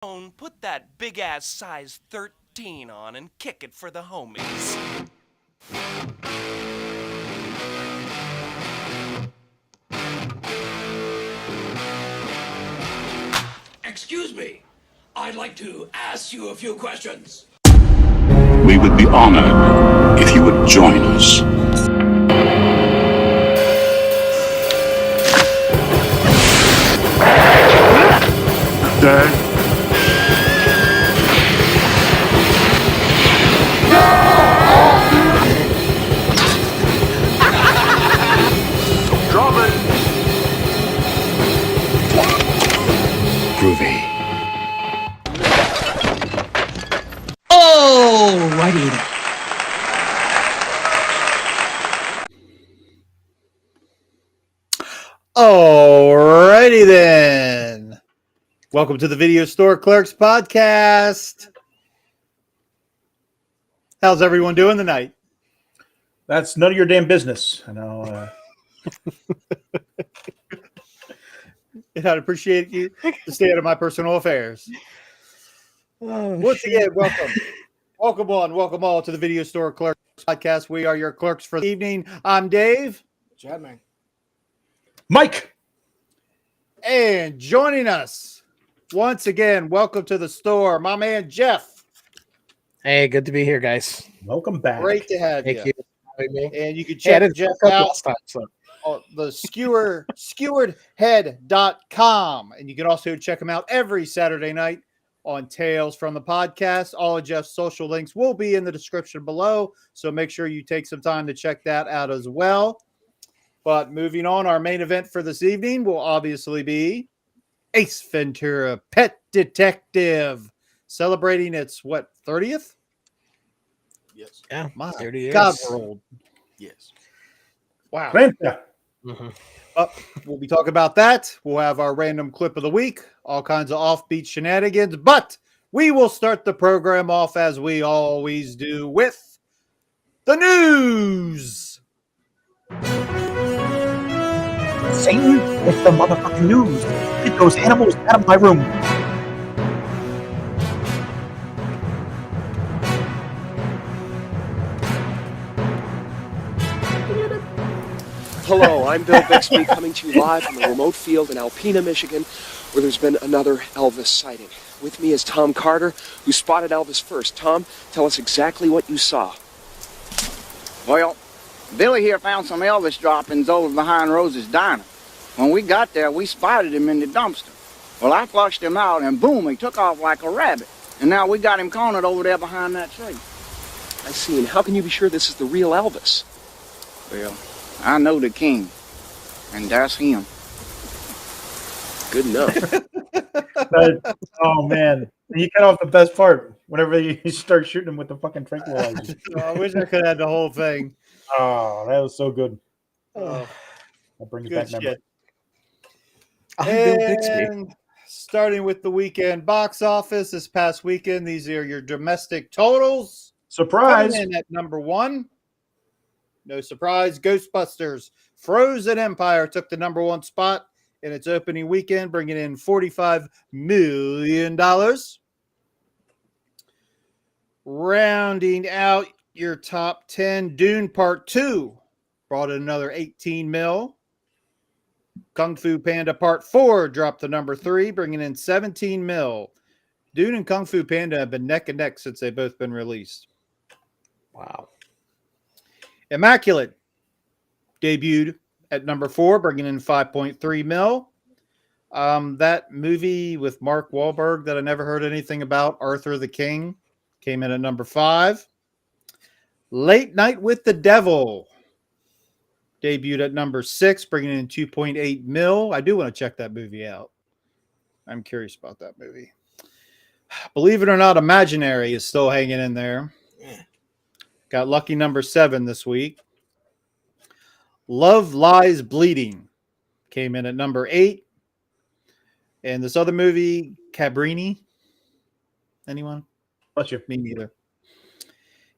Put that big-ass size 13 on and kick it for the homies. Excuse me, I'd like to ask you a few questions. We would be honored if you would join us. Dad? Drop it! Groovy. Alrighty then. Alrighty then. Welcome to the Video Store Clerks Podcast. How's everyone doing tonight? That's none of your damn business. I know. I'd appreciate you to stay out of my personal affairs. Once again, welcome. Welcome all to the Video Store Clerks Podcast. We are your clerks for the evening. I'm Dave. Chadman. Mike. And joining us once again, welcome to the store, my man Jeff. Hey, good to be here, guys. Welcome back. Great to have Thank you for having me. And you can check Jeff out last time, so. on the skeweredhead.com. And you can also check him out every Saturday night on Tales from the Podcast. All of Jeff's social links will be in the description below, so make sure you take some time to check that out as well. But moving on, our main event for this evening will obviously be Ace Ventura Pet Detective, celebrating its, 30th? Yes. Yeah, My 30 years. God, we're old. Yes. Wow. Mm-hmm. We'll be talking about that. We'll have our random clip of the week, all kinds of offbeat shenanigans, but we will start the program off as we always do with the news. Satan, it's the motherfucking news. Get those animals out of my room. Hello, I'm Bill Bixby, coming to you live from a remote field in Alpena, Michigan, where there's been another Elvis sighting. With me is Tom Carter, who spotted Elvis first. Tom, tell us exactly what you saw. Well, Billy here found some Elvis droppings over behind Rose's Diner. When we got there, we spotted him in the dumpster. Well, I flushed him out, and boom, he took off like a rabbit. And now we got him cornered over there behind that tree. I see, and how can you be sure this is the real Elvis? Well, I know the king, and that's him. Good enough. Oh, man. You cut off the best part whenever you start shooting him with the fucking tranquilizer. I wish I could have the whole thing. Oh, that was so good. Oh, That brings good back memories. shit. I'm Bill Bixby. And starting with the weekend box office this past weekend, these are your domestic totals. Surprise. Coming in at number one, no surprise, Ghostbusters Frozen Empire took the number one spot in its opening weekend, bringing in $45 million. Rounding out your top 10, Dune Part 2 brought in another 18 mil. Kung Fu Panda Part 4 dropped to number 3, bringing in 17 mil. Dune and Kung Fu Panda have been neck and neck since they've both been released. Wow. Immaculate debuted at number 4, bringing in 5.3 mil. That movie with Mark Wahlberg that I never heard anything about, Arthur the King, came in at number 5. Late Night with the Devil debuted at number 6, bringing in 2.8 mil. I do want to check that movie out. I'm curious about that movie. Believe it or not, Imaginary is still hanging in there. Got lucky number 7 this week. Love Lies Bleeding came in at number 8. And this other movie, Cabrini. Anyone? Bless you. Me neither.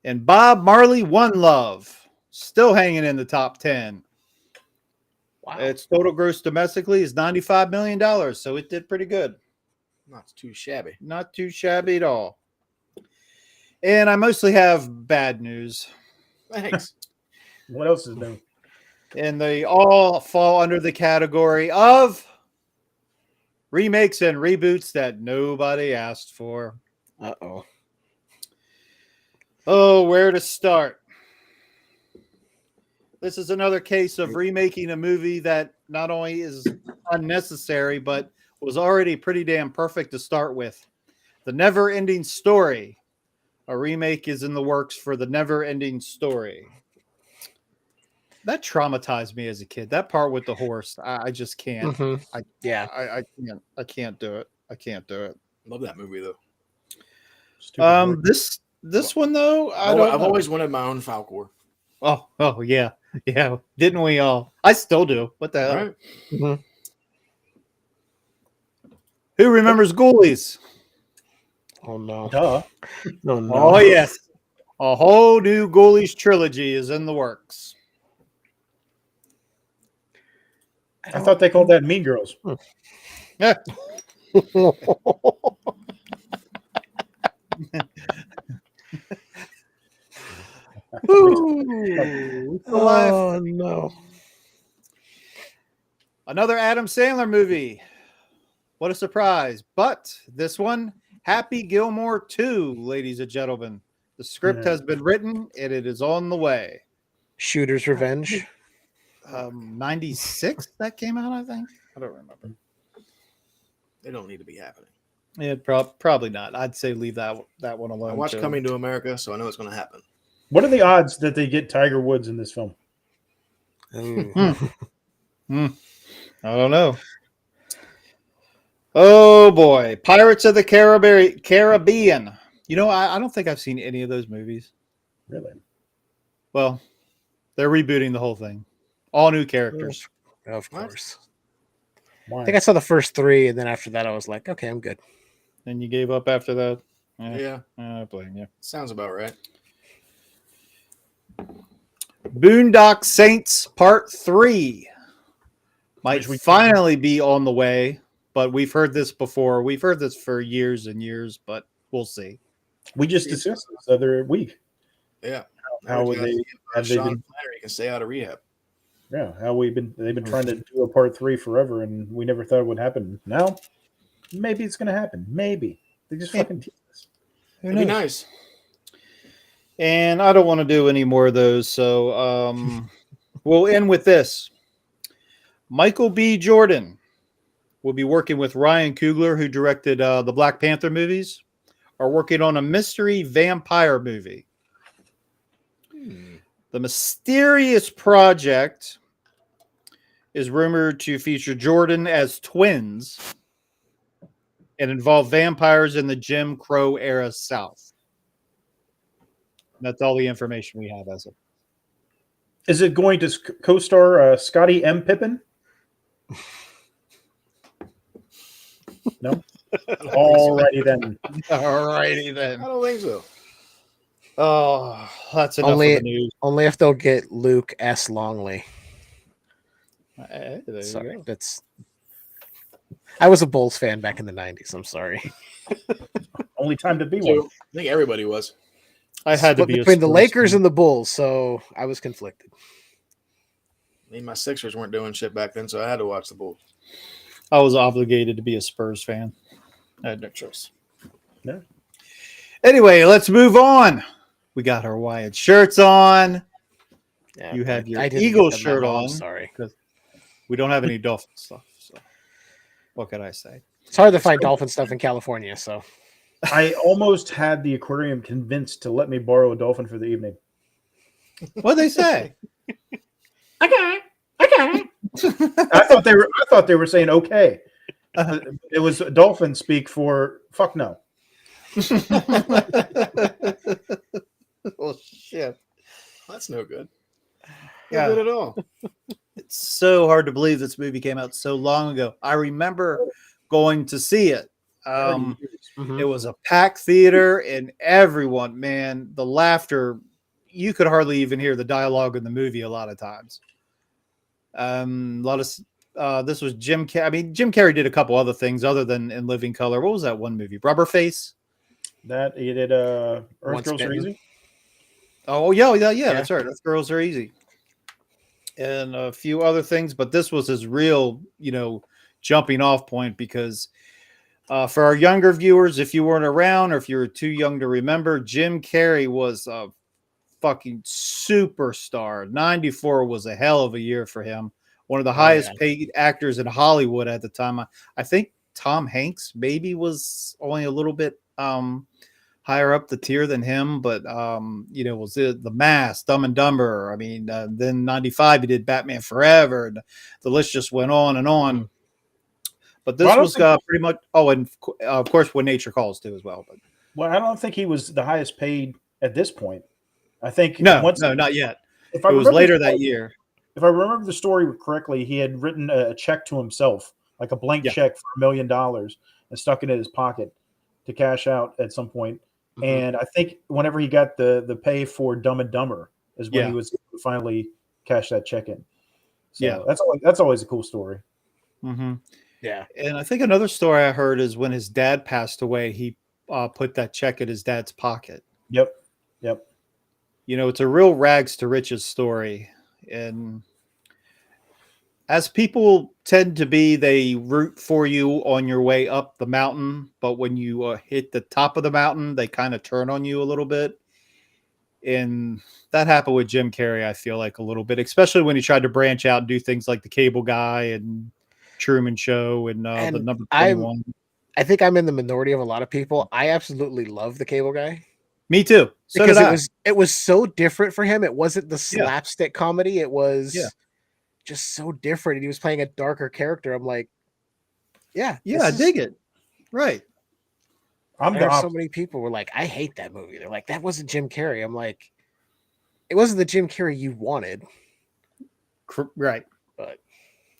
And Bob Marley, One Love, still hanging in the top 10. Wow. Its total gross domestically is $95 million, so it did pretty good. Not too shabby. Not too shabby at all. And I mostly have bad news. Thanks. What else is new? And they all fall under the category of remakes and reboots that nobody asked for. Uh-oh. Oh, where to start? This is another case of remaking a movie that not only is unnecessary, but was already pretty damn perfect to start with. The Never Ending Story. A remake is in the works for The Never Ending Story. That traumatized me as a kid. That part with the horse, I just can't. Mhm. I can't do it. I can't do it. Love that movie though. This one though, I've know. always wanted my own Falcor. Oh yeah. Didn't we all? I still do. What the hell? Right? Mhm. Who remembers Ghoulies? Oh no. Duh. No, no. Oh yes, a whole new Ghoulies trilogy is in the works. I thought they called that Mean Girls. Yeah. Oh no. Another Adam Sandler movie. What a surprise. But this one, Happy Gilmore 2, ladies and gentlemen. The script has been written and it is on the way. Shooter's Revenge. 96 that came out, I think. I don't remember. They don't need to be happening. Yeah, probably not. I'd say leave that one alone. I watched too. Coming to America, so I know it's going to happen. What are the odds that they get Tiger Woods in this film? I don't know. Oh boy, Pirates of the Caribbean. You know, I don't think I've seen any of those movies. Really? Well, they're rebooting the whole thing. All new characters. Of course. Why? I think I saw the first 3, and then after that, I was like, okay, I'm good. And you gave up after that? Yeah. I blame you. Sounds about right. Boondock Saints Part 3 might finally be on the way, but we've heard this before. We've heard this for years and years, but we'll see. We just discussed this the other week. Yeah. How would they have they Sean been? Flannery can stay out of rehab. Yeah, how they've been trying to do a part 3 forever, and we never thought it would happen. Now, maybe it's going to happen. Maybe they just fucking tease us. It'd be nice. And I don't want to do any more of those, so we'll end with this. Michael B. Jordan will be working with Ryan Coogler, who directed the Black Panther movies, are working on a mystery vampire movie. The mysterious project is rumored to feature Jordan as twins and involve vampires in the Jim Crow era South. That's all the information we have as of. Is it going to co-star Scotty M. Pippen? No. Alrighty then. Alrighty then. I don't think so. Oh, that's enough of the news. Only if they'll get Luke S. Longley. There you Sorry, go. I was a Bulls fan back in the 90s. I'm sorry. Only time to be So, one. I think everybody was. I had to Split be between the Spurs Lakers fan. and the Bulls, so I was conflicted. I mean, my Sixers weren't doing shit back then, so I had to watch the Bulls. I was obligated to be a Spurs fan. I had no choice. No. Anyway, let's move on. We got our Wyatt shirts on. Yeah, You have your I didn't Eagle get the shirt memo, on. I'm sorry. We don't have any Dolphin stuff. So what can I say? It's hard to find dolphin stuff in California, so I almost had the aquarium convinced to let me borrow a dolphin for the evening. What'd they say? Okay. I thought they were saying okay. It was dolphin speak for fuck no. Oh shit. That's no good. Yeah. No good at all. It's so hard to believe this movie came out so long ago. I remember going to see it. It was a packed theater, and everyone, man, the laughter, you could hardly even hear the dialogue in the movie a lot of times. A lot of This was Jim Carrey. I mean, Jim Carrey did a couple other things other than In Living Color. What was that one movie? Rubber Face. That he did. Earth Once Girls Are Bitten. Easy. Oh yeah, that's right. Earth Girls Are Easy. And a few other things, but this was his real, jumping off point because for our younger viewers, if you weren't around or if you were too young to remember, Jim Carrey was a fucking superstar. 94 was a hell of a year for him. One of the highest paid actors in Hollywood at the time. I think Tom Hanks maybe was only a little bit higher up the tier than him, but was The Mask, Dumb and Dumber. I mean, then 95 he did Batman Forever, and the list just went on and on. But this was pretty much. Oh, and of course, When Nature Calls too as well. But I don't think he was the highest paid at this point. I think no, not yet. It was later that year. If I remember the story correctly, he had written a check to himself, like a blank check for $1 million, and stuck it in his pocket to cash out at some point. Mm-hmm. And I think whenever he got the pay for Dumb and Dumber is when he was finally cash that check in. So that's always a cool story. Mm-hmm. Yeah. And I think another story I heard is when his dad passed away, he put that check in his dad's pocket. Yep. It's a real rags to riches story. And as people tend to be, they root for you on your way up the mountain. But when you hit the top of the mountain, they kind of turn on you a little bit. And that happened with Jim Carrey, I feel like, a little bit, especially when he tried to branch out and do things like The Cable Guy and Truman Show and the Number 21. I think I'm in the minority of a lot of people. I absolutely love The Cable Guy. Me too. So because it was so different for him. It wasn't the slapstick comedy. It was just so different. And he was playing a darker character. I'm like, I dig it. Right. There are so many people were like, I hate that movie. They're like, that wasn't Jim Carrey. I'm like, it wasn't the Jim Carrey you wanted. Right. But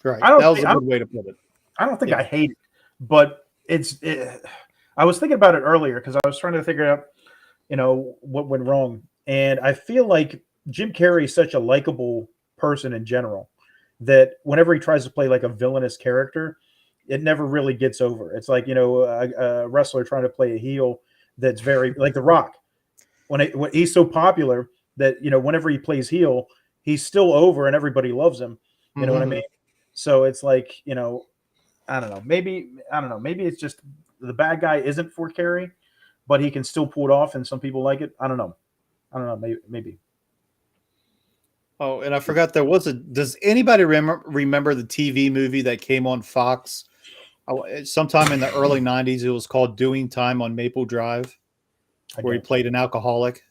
right. That was a good way to put it. I don't think I hate it, but I was thinking about it earlier because I was trying to figure out, what went wrong. And I feel like Jim Carrey is such a likable person in general that whenever he tries to play like a villainous character, it never really gets over. It's like, a wrestler trying to play a heel that's very like The Rock. When he's so popular that, whenever he plays heel, he's still over and everybody loves him. You know what I mean? So it's like, I don't know. Maybe it's just the bad guy isn't for Carrey, but he can still pull it off, and some people like it. I don't know. Maybe. Oh, and I forgot there was does anybody remember the TV movie that came on Fox sometime in the early 90s? It was called Doing Time on Maple Drive, where he played an alcoholic.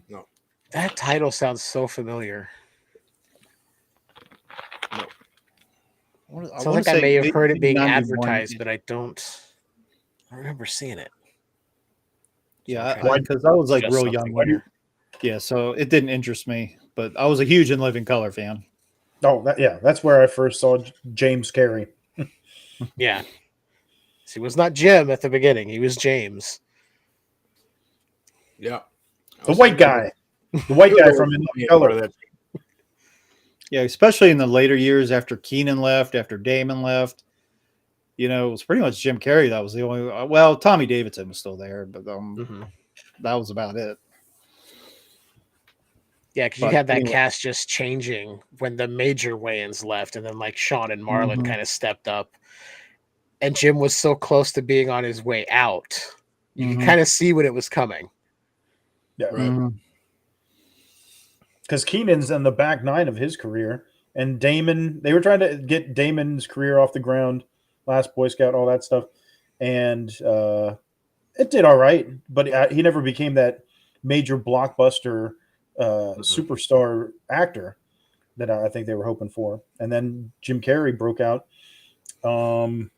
No. That title sounds so familiar. Sounds like I may have heard it being advertised, but I don't remember seeing it. Yeah, because I was like real young when you. Yeah, so it didn't interest me, but I was a huge In Living Color fan. Oh, that's where I first saw James Carrey. Yeah. He was not Jim at the beginning. He was James. Yeah. The white guy. The white guy from In Living Color. Yeah, especially in the later years after Keenan left, after Damon left. It was pretty much Jim Carrey. That was the only. Well, Tommy Davidson was still there, but that was about it. Yeah, because you had that cast just changing when the major Wayans left, and then like Sean and Marlon kind of stepped up, and Jim was so close to being on his way out. You can kind of see when it was coming. Yeah, right. Because Keenan's in the back nine of his career, and Damon. They were trying to get Damon's career off the ground. Last Boy Scout, all that stuff, and it did all right, but he never became that major blockbuster superstar actor that I think they were hoping for. And then Jim Carrey broke out. The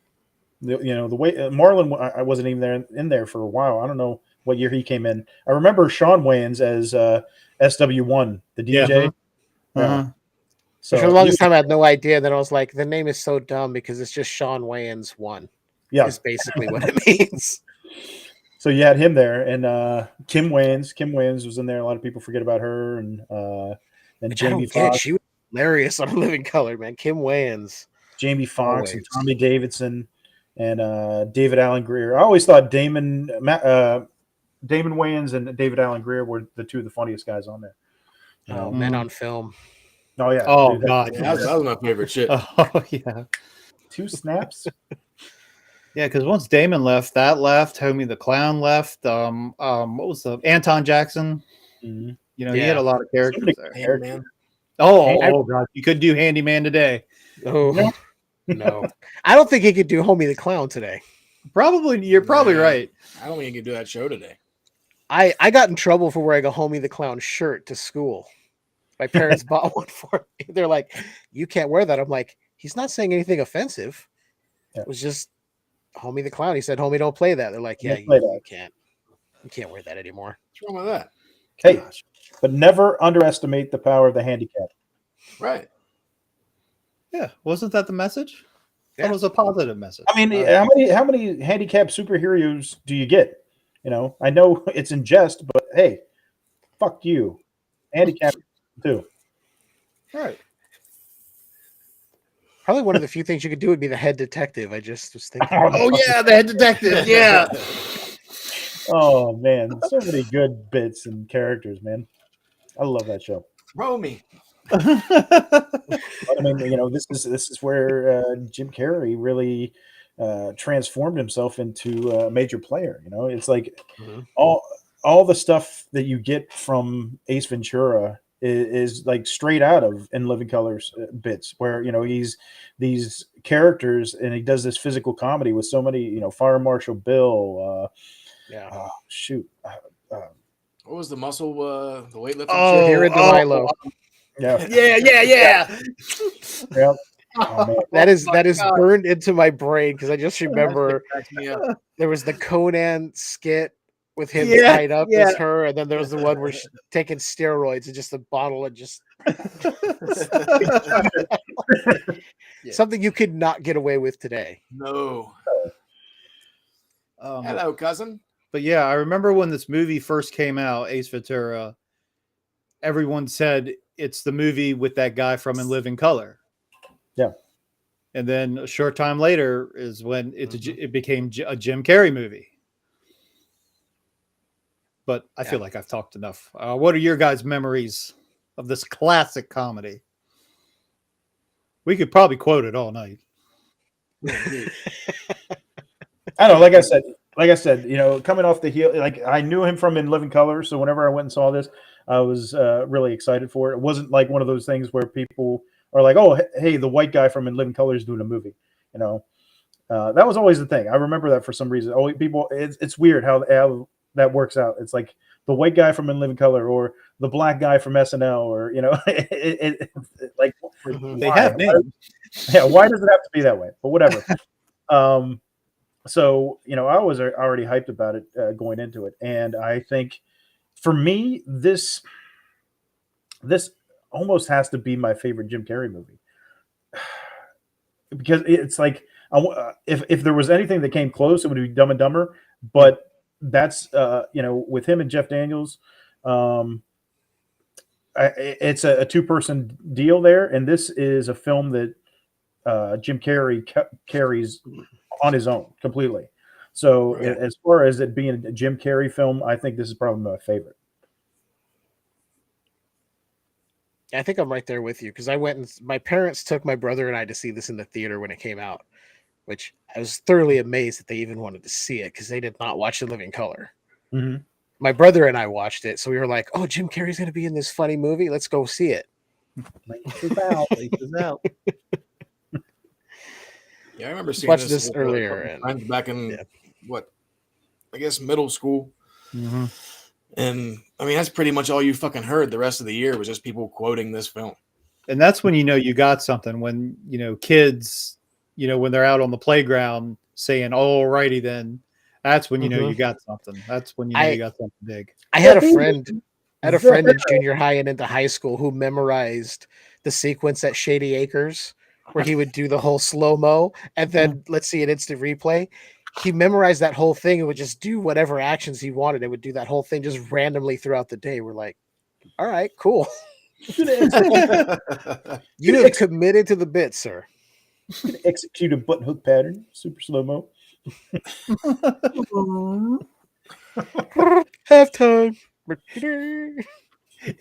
way Marlon, I wasn't even in there for a while. I don't know what year he came in. I remember Sean Wayans as SW1, the DJ. Yeah. So for the longest time, I had no idea. Then I was like, the name is so dumb because it's just Sean Wayans 1. Yeah, is basically what it means. So you had him there, and Kim Wayans. Kim Wayans was in there. A lot of people forget about her, and Jamie Foxx. She was hilarious on Living Color, man. Kim Wayans. Jamie Foxx and Always. Tommy Davidson and David Allen Greer. I always thought Damon Wayans and David Allen Greer were the two of the funniest guys on there. Men on Film. Oh yeah. Oh dude, God, Yeah, that was my favorite shit. oh yeah, 2 snaps. yeah. Because once Damon left, that left. Homie the Clown left. What was the Anton Jackson? Mhm. You know, he had a lot of characters many there. characters. Man. Oh God, you could do Handyman today. Oh no, I don't think he could do Homie the Clown today. Probably, you're probably Nah. right. I don't think you can do that show today. I got in trouble for wearing a Homie the Clown shirt to school. My parents bought one for me. They're like, "You can't wear that." I'm like, "He's not saying anything offensive. Yeah. It was just Homie the Clown." He said, "Homie, don't play that." They're like, "Yeah, Don't play you that. can't wear that anymore." What's wrong with that? Hey, but never underestimate the power of the handicap. Right. Yeah, wasn't that the message? Yeah. That was a positive message. I mean, how many handicapped superheroes do you get? You know, I know it's in jest, but hey, fuck you, handicap too. All right. Probably one of the few things you could do would be the head detective. I just was thinking. Oh yeah, the head detective. Yeah. Oh man, so many good bits and characters, man. I love that show. Romy. But, I mean, you know, this is where Jim Carrey really transformed himself into a major player. You know, it's like all the stuff that you get from Ace Ventura is like straight out of In Living Colors bits, where you know he's these characters and he does this physical comedy with so many, you know, Fire Marshal Bill. What was the muscle? The weightlifting. Oh, shit? Here in Milo. Yeah. Yeah. Yep. Oh, man. That is burned into my brain because I just remember Cracks me up. there was the Conan skit with him Yeah, tied up yeah. as her, and then there was the one where she's taking steroids and just a bottle and just something you could not get away with today. No. Um, Hello, cousin. But yeah, I remember when this movie first came out, Ace Ventura, everyone said it's the movie with that guy from In Living Color. Yeah. And then a short time later is when it became a Jim Carrey movie. But I feel like I've talked enough. What are your guys' memories of this classic comedy? We could probably quote it all night. I don't know. Like I said, you know, coming off the heel, like I knew him from In Living Color, so whenever I went and saw this, I was really excited for it. It wasn't like one of those things where people are like, "Oh, hey, the white guy from In Living Color is doing a movie." You know, that was always the thing. I remember that for some reason. Oh, people, it's weird how that works out. It's like the white guy from In Living Color or the black guy from SNL, or you know, like They have names. Yeah, why does it have to be that way? But whatever. So, you know, I was already hyped about it going into it. And I think for me, this almost has to be my favorite Jim Carrey movie. Because it's like, if there was anything that came close, it would be Dumb and Dumber. But that's, you know, with him and Jeff Daniels, it's a two-person deal there. And this is a film that Jim Carrey carries on his own completely. So as far as it being a Jim Carrey film, I think this is probably my favorite. I think I'm right there with you because my parents took my brother and I to see this in the theater when it came out, which I was thoroughly amazed that they even wanted to see it because they did not watch In Living Color. Mm-hmm. My brother and I watched it, so we were like, "Oh, Jim Carrey's going to be in this funny movie. Let's go see it." Leases out. Yeah, I remember seeing Watched this this earlier and friends back in what, I guess middle school. Mm-hmm. And I mean, that's pretty much all you fucking heard the rest of the year was just people quoting this film. And that's when you know you got something. When you know kids, you know, when they're out on the playground saying, "Oh, righty then," that's when you know you got something. That's when you know you got something big. I had a friend in junior high and into high school who memorized the sequence at Shady Acres where he would do the whole slow-mo and then let's see an instant replay. He memorized that whole thing and would just do whatever actions he wanted. It would do that whole thing just randomly throughout the day. We're like, all right, cool. You have committed to the bit, sir. Execute a button hook pattern, super slow mo. Halftime.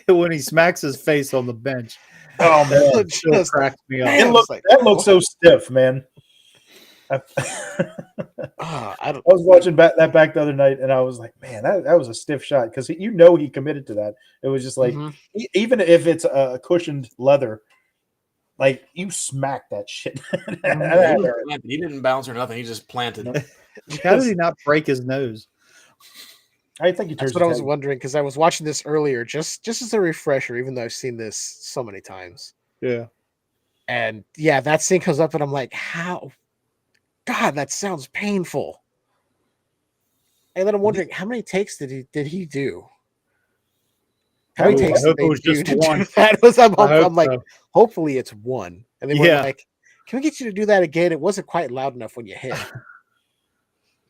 When he smacks his face on the bench. Oh man, It still cracks me up. Man, that looks so stiff, man. I was watching that back the other night, and I was like, man, that was a stiff shot because he committed to that. It was just like, even if it's a cushioned leather, like you smack that shit. He didn't bounce or nothing. He just planted. How did he not break his nose? I think that's what I was wondering because I was watching this earlier, just as a refresher, even though I've seen this so many times. Yeah, and yeah, that scene comes up, and I'm like, how? God, that sounds painful. And then I'm wondering, how many takes did he do? How many takes did they do to do that? I'm like, hopefully it's one. And they were like, can we get you to do that again? It wasn't quite loud enough when you hit.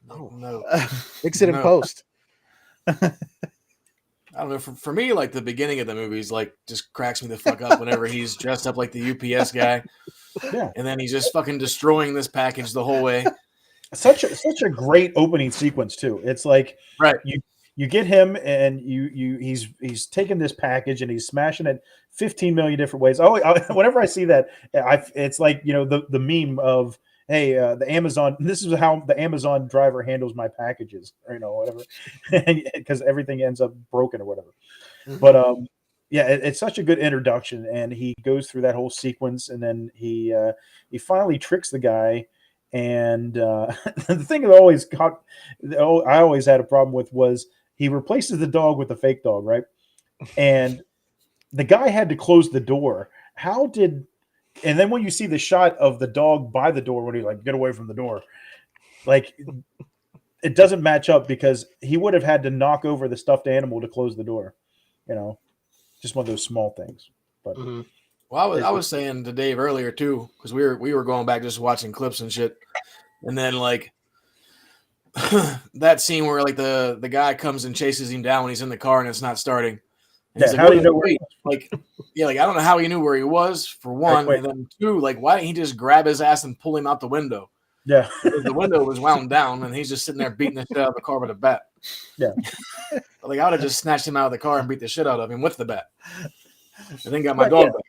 No. Fix it in post. I don't know. For me, like the beginning of the movies, like just cracks me the fuck up whenever he's dressed up like the UPS guy. Yeah. And then he's just fucking destroying this package the whole way. Such a great opening sequence too. It's like you get him and he's taking this package and he's smashing it 15 million different ways. Whenever I see that, it's like the meme of, hey, the Amazon. This is how the Amazon driver handles my packages, or whatever, because everything ends up broken or whatever. But yeah, it's such a good introduction, and he goes through that whole sequence, and then he finally tricks the guy. And the thing that I always had a problem with was he replaces the dog with a fake dog, right? And the guy had to close the door. And then when you see the shot of the dog by the door, when he's like, get away from the door, like it doesn't match up because he would have had to knock over the stuffed animal to close the door. Just one of those small things. But well, I was saying to Dave earlier too, because we were going back just watching clips and shit, and then like that scene where like the guy comes and chases him down when he's in the car and it's not starting. And he's like, how do you know where? I don't know how he knew where he was for one, and then two, like why didn't he just grab his ass and pull him out the window? Yeah, because the window was wound down and he's just sitting there beating the shit out of the car with a bat. Yeah, like I would have just snatched him out of the car and beat the shit out of him with the bat, and then got my dog back.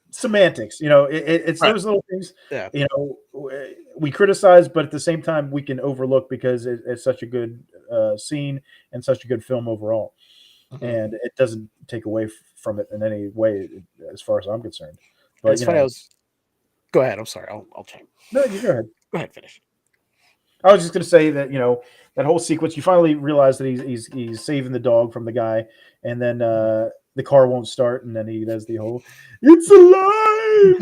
Semantics, it's those little things. Yeah, we criticize, but at the same time, we can overlook because it's such a good scene and such a good film overall, and it doesn't take away from it in any way, as far as I'm concerned. But it's funny. Go ahead. I'm sorry. I'll chime. No, you go ahead. Go ahead. Finish. I was just going to say that that whole sequence. You finally realize that he's saving the dog from the guy, and then the car won't start, and then he does the whole "it's alive."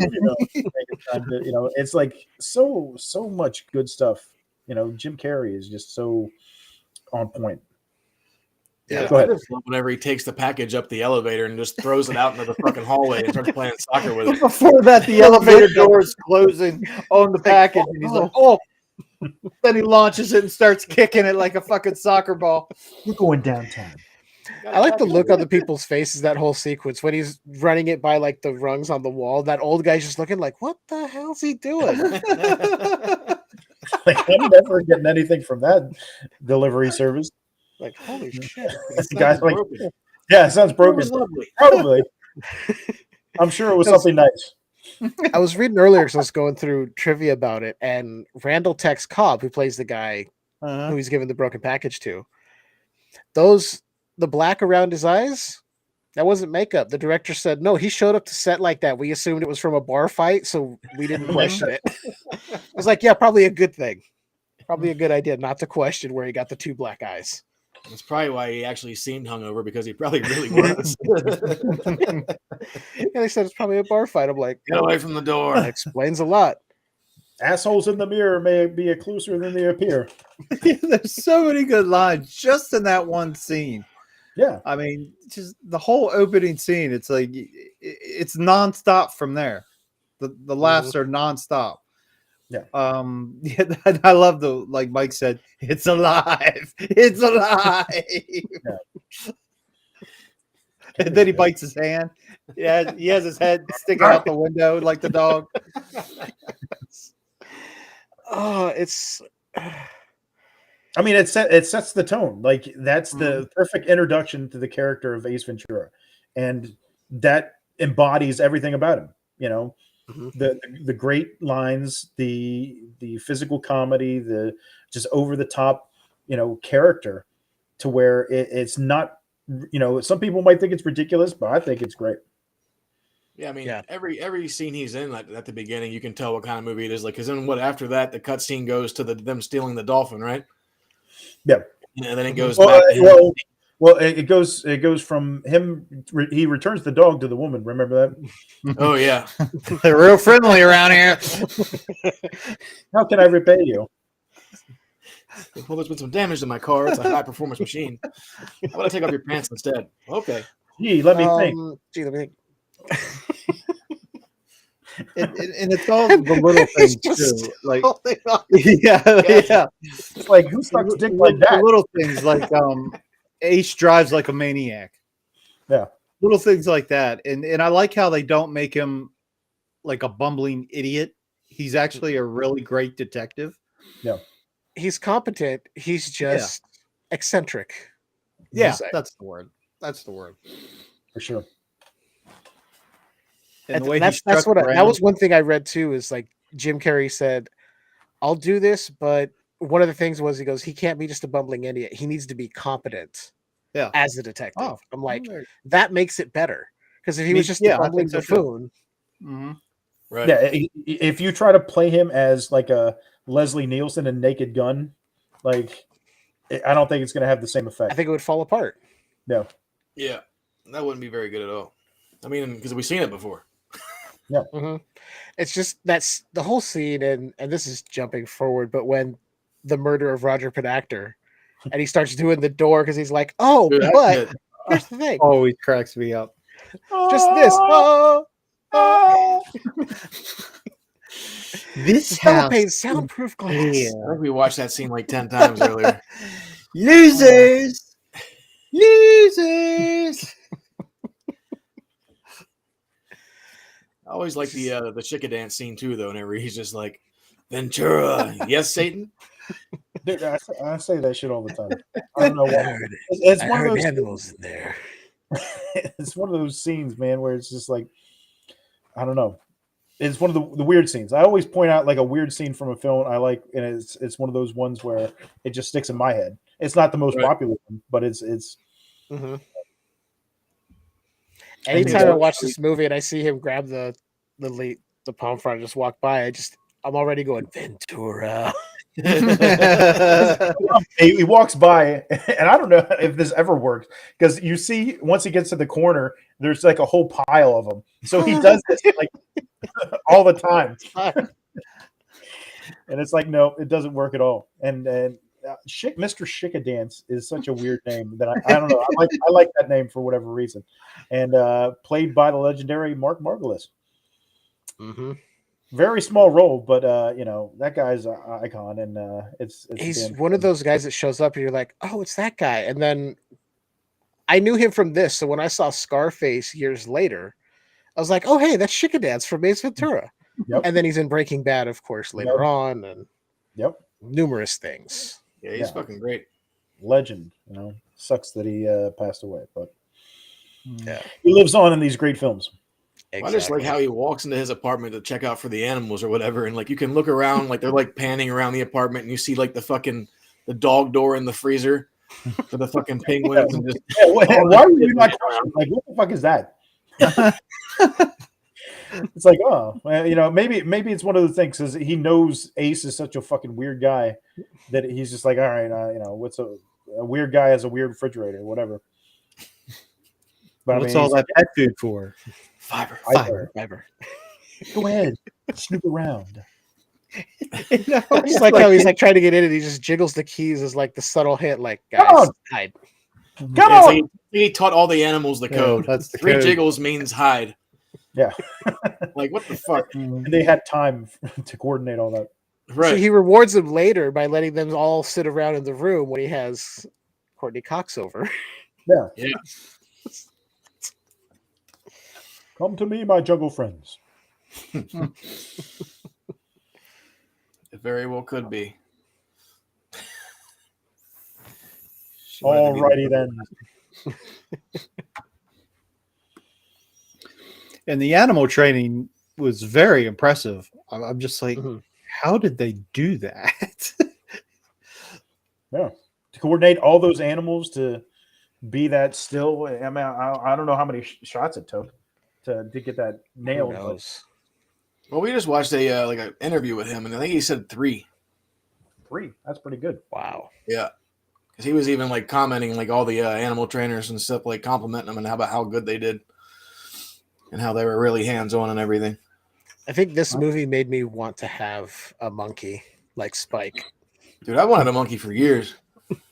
It's like so much good stuff. Jim Carrey is just so on point. Yeah, go ahead. Whenever he takes the package up the elevator and just throws it out into the fucking hallway and starts playing soccer with it. Before that, the elevator door is closing on the package, and he's like, "Oh." Then he launches it and starts kicking it like a fucking soccer ball. We're going downtown. I like the look on the people's faces that whole sequence when he's running it by like the rungs on the wall. That old guy's just looking like, what the hell's he doing? Like, I'm never getting anything from that delivery service. Like, holy shit. The guy's like, yeah, it sounds broken. Probably. I'm sure it was something nice. I was reading earlier because I was going through trivia about it, and Randall Tex Cobb, who plays the guy who he's given the broken package to, the black around his eyes, that wasn't makeup. The director said, no, he showed up to set like that. We assumed it was from a bar fight, so we didn't question it. I was like, yeah, probably a good thing. Probably a good idea not to question where he got the two black eyes. That's probably why he actually seemed hungover, because he probably really was. And they said it's probably a bar fight. I'm like, get away from the door. That explains a lot. Assholes in the mirror may be closer than they appear. There's so many good lines just in that one scene. Yeah. I mean, just the whole opening scene, it's like it's nonstop from there. The laughs are nonstop. Yeah. I love like Mike said, it's alive. It's alive. Yeah. And then he bites his hand. Yeah, he has his head sticking out the window like the dog. it's. I mean, it sets the tone. Like that's the perfect introduction to the character of Ace Ventura, and that embodies everything about him. You know, the great lines, the physical comedy, the just over the top, character, to where it's not. Some people might think it's ridiculous, but I think it's great. Yeah, I mean, every scene he's in, like at the beginning, you can tell what kind of movie it is. Like, because then after that, the cutscene goes to them stealing the dolphin, right? Yeah, and then it goes back. Well, it goes from him. He returns the dog to the woman. Remember that? Oh yeah, they're real friendly around here. How can I repay you? Well, there's been some damage to my car. It's a high performance machine. How about I take off your pants instead? Okay. Gee, let me think. And it's all the little things too. Like, yeah. It's like, who sucks dick like that? The little things like Ace drives like a maniac. Yeah, little things like that, and I like how they don't make him like a bumbling idiot. He's actually a really great detective. Yeah, he's competent. He's just eccentric. Yeah, that's the word. That's the word for sure. And the way that's what that was one thing I read too. Is like Jim Carrey said, "I'll do this," but one of the things was he goes, "He can't be just a bumbling idiot. He needs to be competent." Yeah, as a detective. I'm like, that makes it better, because if he was just a bumbling buffoon, right? Yeah, if you try to play him as like a Leslie Nielsen in Naked Gun, like I don't think it's going to have the same effect. I think it would fall apart. No. Yeah, that wouldn't be very good at all. I mean, because we've seen it before. Yeah. It's just that's the whole scene, and this is jumping forward, but when the murder of Roger Penactor, and he starts doing the door because he's like, "Oh, Dude, but here's the thing." Oh, he cracks me up. Just this. This soundproof glass. I think we watched that scene like 10 times earlier. Losers. I always like the chicka dance scene too, though. Whenever he's just like, Ventura, yes, Satan. Dude, I say that shit all the time. I don't know why. It's one of those animals in there. It's one of those scenes, man, where it's just like, I don't know. It's one of the weird scenes. I always point out like a weird scene from a film I like, and it's one of those ones where it just sticks in my head. It's not the most popular one, but it's. Anytime I watch this movie and I see him grab the palm front and just walk by, I'm already going Ventura. He walks by, and I don't know if this ever works, because you see once he gets to the corner, there's like a whole pile of them. So he does this like all the time, and it's like, no, it doesn't work at all. And Mr. Shikadance is such a weird name that I don't know. I like that name for whatever reason, and played by the legendary Mark Margolis. Very small role, but that guy's an icon, and he's one of those guys that shows up, and you're like, oh, it's that guy. And then I knew him from this, so when I saw Scarface years later, I was like, oh, hey, that's Shikadance from Ace Ventura. Yep. And then he's in Breaking Bad, of course, later on, and numerous things. Yeah, he's fucking great. Legend. Sucks that he passed away, but he lives on in these great films. Exactly. I just like how he walks into his apartment to check out for the animals or whatever, and like you can look around, like they're like panning around the apartment, and you see like the dog door in the freezer for the fucking penguins. And just why are you not like, what the fuck is that? It's like, oh, well, maybe it's one of the things, because he knows Ace is such a fucking weird guy that he's just like, all right, what's a weird guy has a weird refrigerator, whatever. But what's all that pet food for? Fiber. Go ahead, snoop around. I just like how he's like trying to get in, and he just jiggles the keys as like the subtle hint, like, guys, hide. Come on. He taught all the animals the code. That's the 3 code. jiggles means hide. Yeah. Like, what the fuck? And they had time to coordinate all that. Right. So he rewards them later by letting them all sit around in the room when he has Courtney Cox over. Yeah. Yeah. Come to me, my jungle friends. very well could be. Alrighty then. And the animal training was very impressive. I'm just like, how did they do that? Yeah, to coordinate all those animals to be that still. I mean, I don't know how many shots it took to get that nailed. Well, we just watched a like an interview with him, and I think he said 3. 3. That's pretty good. Wow. Yeah, because he was even like commenting, like all the animal trainers and stuff, like complimenting them and about how good they did, and how they were really hands on and everything. I think this movie made me want to have a monkey like Spike. Dude, I wanted a monkey for years.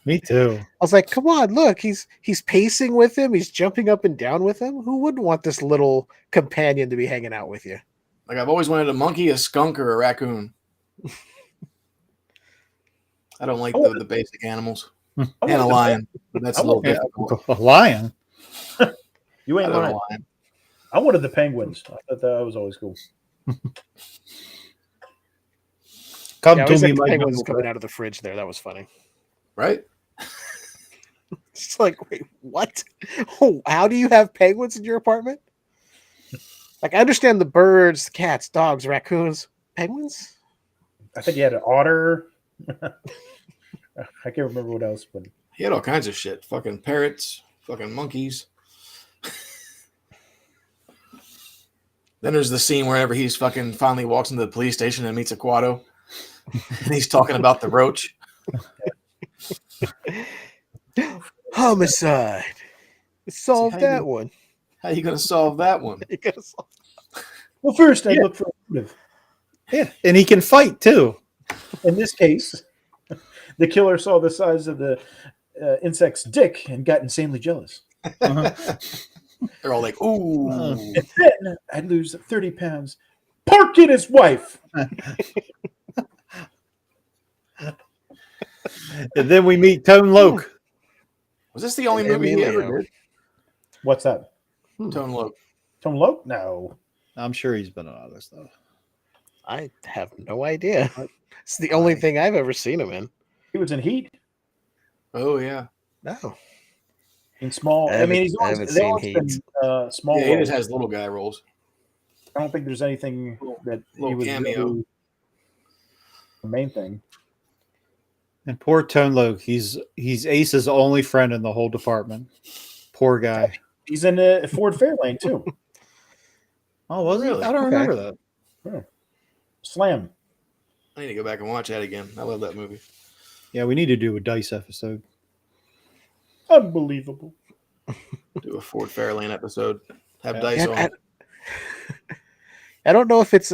Me too. I was like, come on, look, he's pacing with him, he's jumping up and down with him. Who wouldn't want this little companion to be hanging out with you? Like, I've always wanted a monkey, a skunk, or a raccoon. I don't like the basic animals. And a lion. That's a little difficult. A lion? You ain't lying. I wanted the penguins. I thought that was always cool. Come yeah, to me, like my penguins number. coming out of the fridge there. That was funny. Right? It's like, wait, what? Oh, how do you have penguins in your apartment? Like, I understand the birds, cats, dogs, raccoons, penguins. I think he had an otter. I can't remember what else, but He had all kinds of shit. Fucking parrots, fucking monkeys. Then there's the scene wherever he's fucking finally walks into the police station and meets a Quado. And he's talking about the roach. Homicide. Solve that one. How you gonna solve that one? well, first I look for a motive. Yeah, and he can fight too. In this case, the killer saw the size of the insect's dick and got insanely jealous. They're all like, ooh. And then I'd lose 30 pounds. Parking his wife. And then we meet Tone Loc. Was this the only movie he ever did? What's that? Tone Loc. Tone Loc? No. I'm sure he's been on other stuff. I have no idea. It's the only thing I've ever seen him in. He was in Heat. Oh, yeah. No. In small. I mean, he's always, they've always been small. Yeah, he roles. just has little guy roles. I don't think there's anything that he Little was cameo. really the main thing. And poor Tone Loc, he's Ace's only friend in the whole department. Poor guy. He's in Ford Fairlane too. Oh, was Really? he? I don't remember that. Yeah. Slam. I need to go back and watch that again. I love that movie. Yeah, we need to do a Dice episode. Unbelievable. Do a Ford Fairlane episode. Have Dice on it. I don't know if it's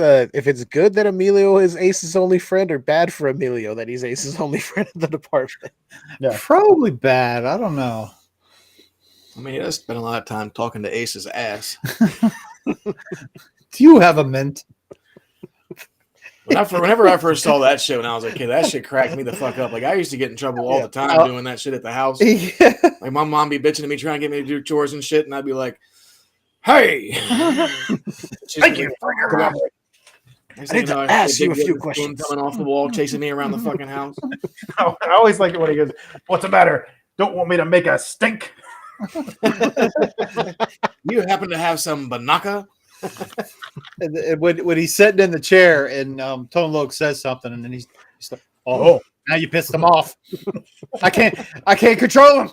good that Emilio is Ace's only friend or bad for Emilio that he's Ace's only friend in the department. Yeah. Probably bad. I don't know. I mean, he does spend a lot of time talking to Ace's ass. Do you have a mint? Whenever I first saw that show, and I was like, "Okay, that shit cracked me the fuck up." Like, I used to get in trouble all the time doing that shit at the house. Yeah. Like, my mom be bitching at me, trying to get me to do chores and shit, and I'd be like, "Hey, Thank you for your help. I need to ask you a few questions." Coming off the wall, chasing me around the fucking house. I always like it when he goes, "What's the matter? Don't want me to make a stink?" You happen to have some banaka? And when he's sitting in the chair and Tone Loc says something, and then he's like, "Oh, now you pissed him off. I can't control him."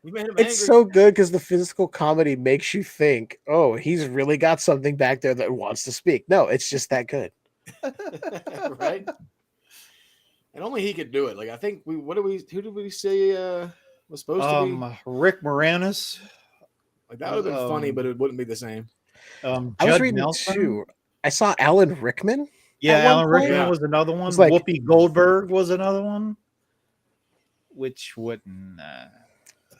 You made him It's angry. so good because the physical comedy makes you think, oh, he's really got something back there that wants to speak. No, it's just that good. Right? And only he could do it. Like, I think who did we say was supposed to be? Rick Moranis. Like, that would have been funny, but it wouldn't be the same. I was Judd reading Nelson? too. I saw Alan Rickman. Yeah, at one Alan point. Rickman was another one. It's like- Whoopi Goldberg was another one. Which wouldn't.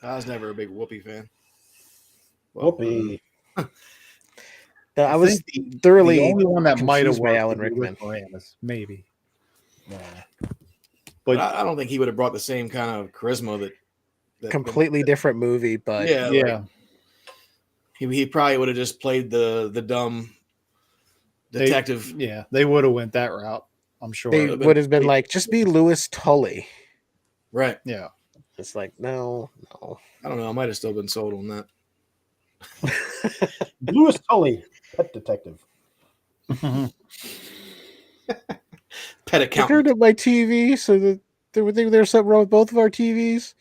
I was never a big Whoopi fan. Whoopi. I was think thoroughly the only one that might have confused by worked Alan would be Rickman. Rick Moranis, maybe. But I don't think he would have brought the same kind of charisma that Completely different movie, but yeah. Like, he probably would have just played the dumb detective. They would have went that route. I'm sure They would have been like, just be Lewis Tully. Right. Yeah. It's like, no. I don't know. I might have still been sold on that. Lewis Tully, Pet Detective. Pet I accountant. turned up my TV so that they would think there's something wrong with both of our TVs.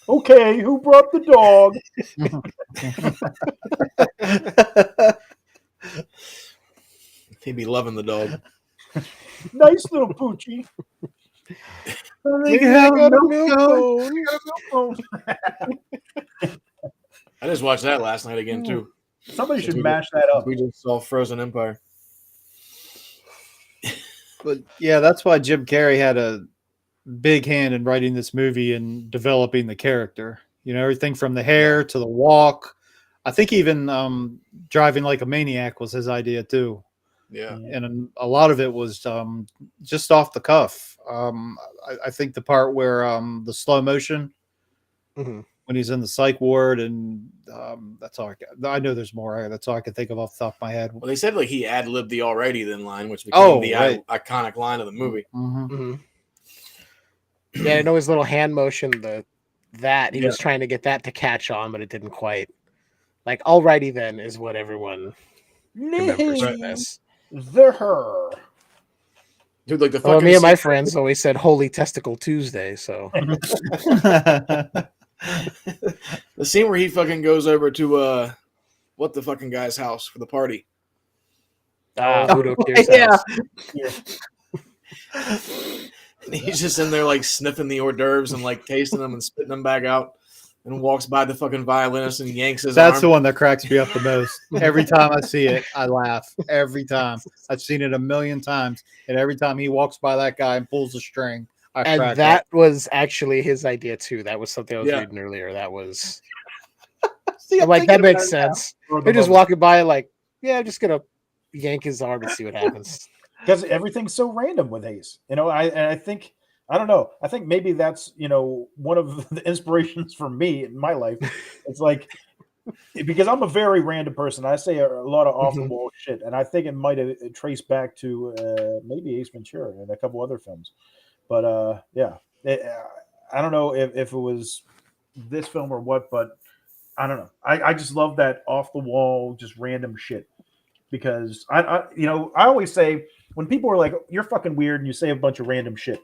Okay, who brought the dog? He'd be loving the dog. Nice little poochie. We have a milk bone. I just watched that last night again too. Somebody should mash that up. We just saw Frozen Empire. But yeah, that's why Jim Carrey had a big hand in writing this movie and developing the character. You know, everything from the hair to the walk. I think even driving like a maniac was his idea too. Yeah. And a lot of it was just off the cuff. I think the part where the slow motion when he's in the psych ward, and that's all I know there's more. That's all I can think of off the top of my head. Well, they said like he ad-libbed the "alrighty then" line, which became the iconic line of the movie. Yeah, I know his little hand motion. He was trying to get that to catch on, but it didn't quite. Like, alrighty then is what everyone remembers from this. Her. Dude, like the well, me and my friends always said "Holy Testicle Tuesday," so. The scene where he fucking goes over to what the fucking guy's house for the party. Udo Kier's house. And he's just in there like sniffing the hors d'oeuvres and like tasting them and spitting them back out, and walks by the fucking violinist and yanks his That's arm. the one that cracks me up the most. Every time I see it, I laugh. Every time. I've seen it a million times, and every time he walks by that guy and pulls a string, and that was actually his idea too. That was something I was reading earlier. That was I'm like, that makes sense. They're just walking by like, yeah, I'm just gonna yank his arm and see what happens. Because everything's so random with Ace. You know, I think I don't know. I think maybe that's, you know, one of the inspirations for me in my life. It's like, because I'm a very random person. I say a lot of off the wall shit, and I think it might have traced back to maybe Ace Ventura and a couple other films. But yeah, I don't know if it was this film or what, but I don't know. I just love that off the wall, just random shit. Because I always say when people are like, "You're fucking weird," and you say a bunch of random shit,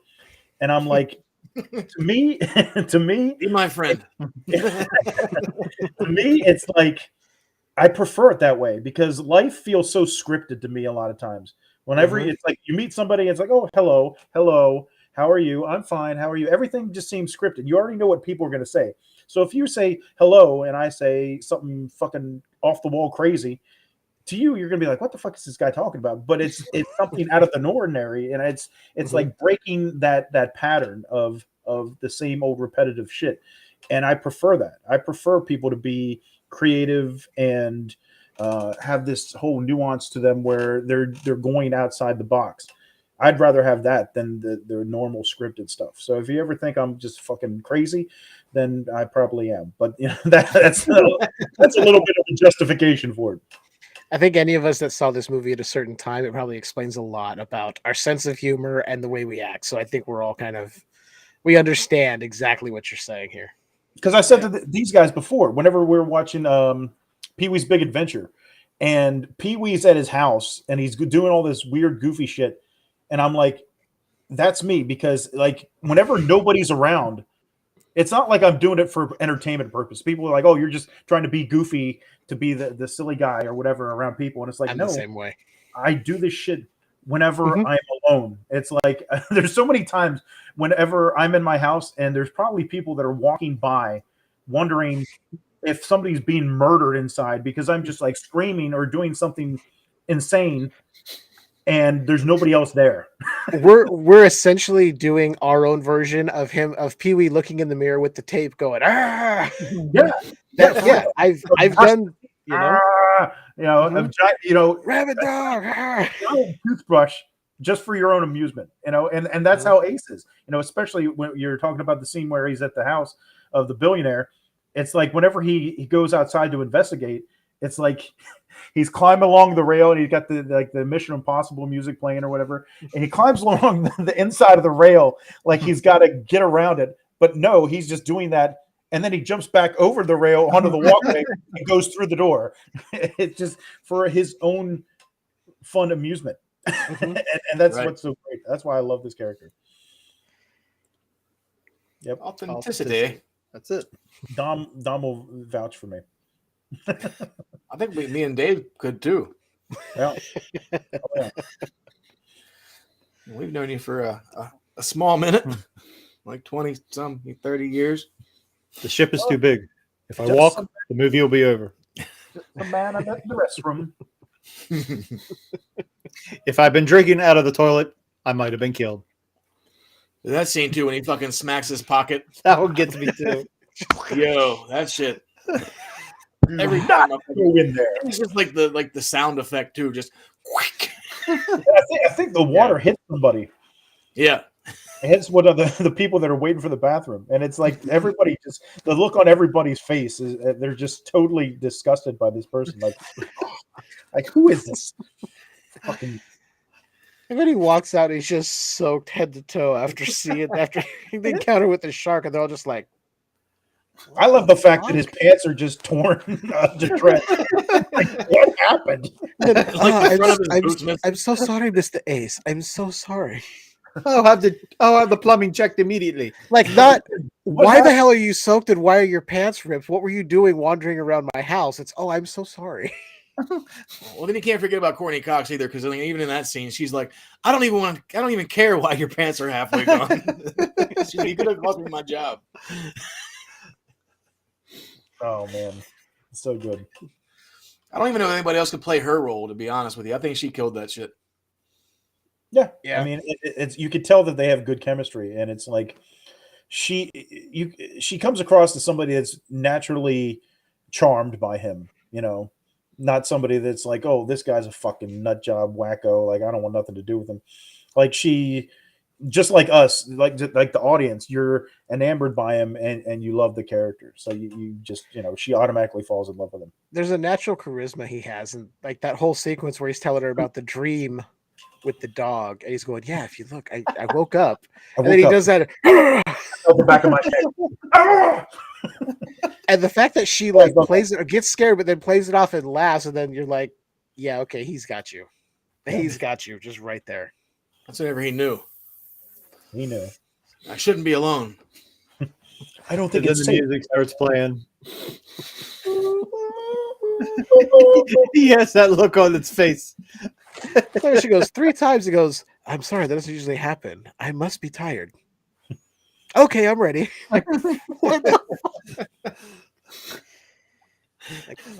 and I'm like, to me, be my friend. To me, it's like I prefer it that way because life feels so scripted to me a lot of times. Whenever it's like you meet somebody, it's like, "Oh, hello, how are you? I'm fine. How are you?" Everything just seems scripted. You already know what people are going to say. So if you say hello and I say something fucking off the wall crazy, to you, you're gonna be like, "What the fuck is this guy talking about?" But it's something out of the ordinary, and it's like breaking that pattern of the same old repetitive shit. And I prefer that. I prefer people to be creative and have this whole nuance to them where they're going outside the box. I'd rather have that than the normal scripted stuff. So if you ever think I'm just fucking crazy, then I probably am. But you know, that's a little bit of a justification for it. I think any of us that saw this movie at a certain time, it probably explains a lot about our sense of humor and the way we act. So I think we're all we understand exactly what you're saying here. Because I said to these guys before, whenever we were watching Pee-wee's Big Adventure, and Pee-wee's at his house, and he's doing all this weird, goofy shit, and I'm like, that's me, because like whenever nobody's around, it's not like I'm doing it for entertainment purpose. People are like, "Oh, you're just trying to be goofy to be the silly guy or whatever around people," and it's like, I'm no, the same way. I do this shit whenever I'm alone. It's like there's so many times whenever I'm in my house and there's probably people that are walking by wondering if somebody's being murdered inside because I'm just like screaming or doing something insane and there's nobody else there. We're essentially doing our own version of Pee-wee looking in the mirror with the tape going, "Ah!" Yeah. I've done, rabbit dog, toothbrush, just for your own amusement, and that's how Ace is, especially when you're talking about the scene where he's at the house of the billionaire. It's like whenever he goes outside to investigate, It's like he's climbing along the rail, and he's got the Mission Impossible music playing or whatever, and he climbs along the inside of the rail like he's got to get around it. But no, he's just doing that, and then he jumps back over the rail onto the walkway and goes through the door. It's just for his own fun amusement. and that's what's so great. That's why I love this character. Yep. Authenticity. That's it. Dom will vouch for me. I think me and Dave could too. Yeah. Oh, yeah. We've known you for a small minute, like 20 some 30 years. The ship is too big. If I walk, the movie will be over. The man in the restroom. If I'd been drinking out of the toilet, I might have been killed. That scene too, when he fucking smacks his pocket. That one gets me too. Yo, that shit. Every time go in there. It's just like the sound effect too, just whack. I think the water hits somebody. Yeah. It hits one of the people that are waiting for the bathroom. And it's like everybody just, the look on everybody's face is they're just totally disgusted by this person. Like who is this? Fucking. And then he walks out, he's just soaked head to toe after the encounter with the shark, and they're all just like, I love the fact that his pants are just torn to shreds. Like, what happened? I'm so sorry, Mr. Ace. I'm so sorry. I'll have the plumbing checked immediately. Like, not why the hell are you soaked and why are your pants ripped? What were you doing wandering around my house? It's I'm so sorry. Well, then you can't forget about Courtney Cox either, because I mean, even in that scene, she's like, I don't even care why your pants are halfway gone. You could have cost me my job. Oh man, it's so good. I don't even know if anybody else could play her role, to be honest with you. I think she killed that shit. Yeah. I mean, it's you could tell that they have good chemistry, and it's like she comes across as somebody that's naturally charmed by him, you know, not somebody that's like, oh, this guy's a fucking nut job wacko, like I don't want nothing to do with him. Like she, just like us, like the audience, you're enamored by him and you love the character, so you just, you know, she automatically falls in love with him. There's a natural charisma he has, and like that whole sequence where he's telling her about the dream with the dog, and he's going, yeah, if you look, I woke up, and then he does that at the back of my head. And the fact that she like plays it or gets scared but then plays it off and laughs, and then you're like, yeah, okay, he's got you just right there. That's whatever he knew. He knew. I shouldn't be alone. I don't think and it's then the safe. music starts playing. He has that look on its face. So she goes 3 times. He goes, I'm sorry, that doesn't usually happen. I must be tired. Okay, I'm ready. Like,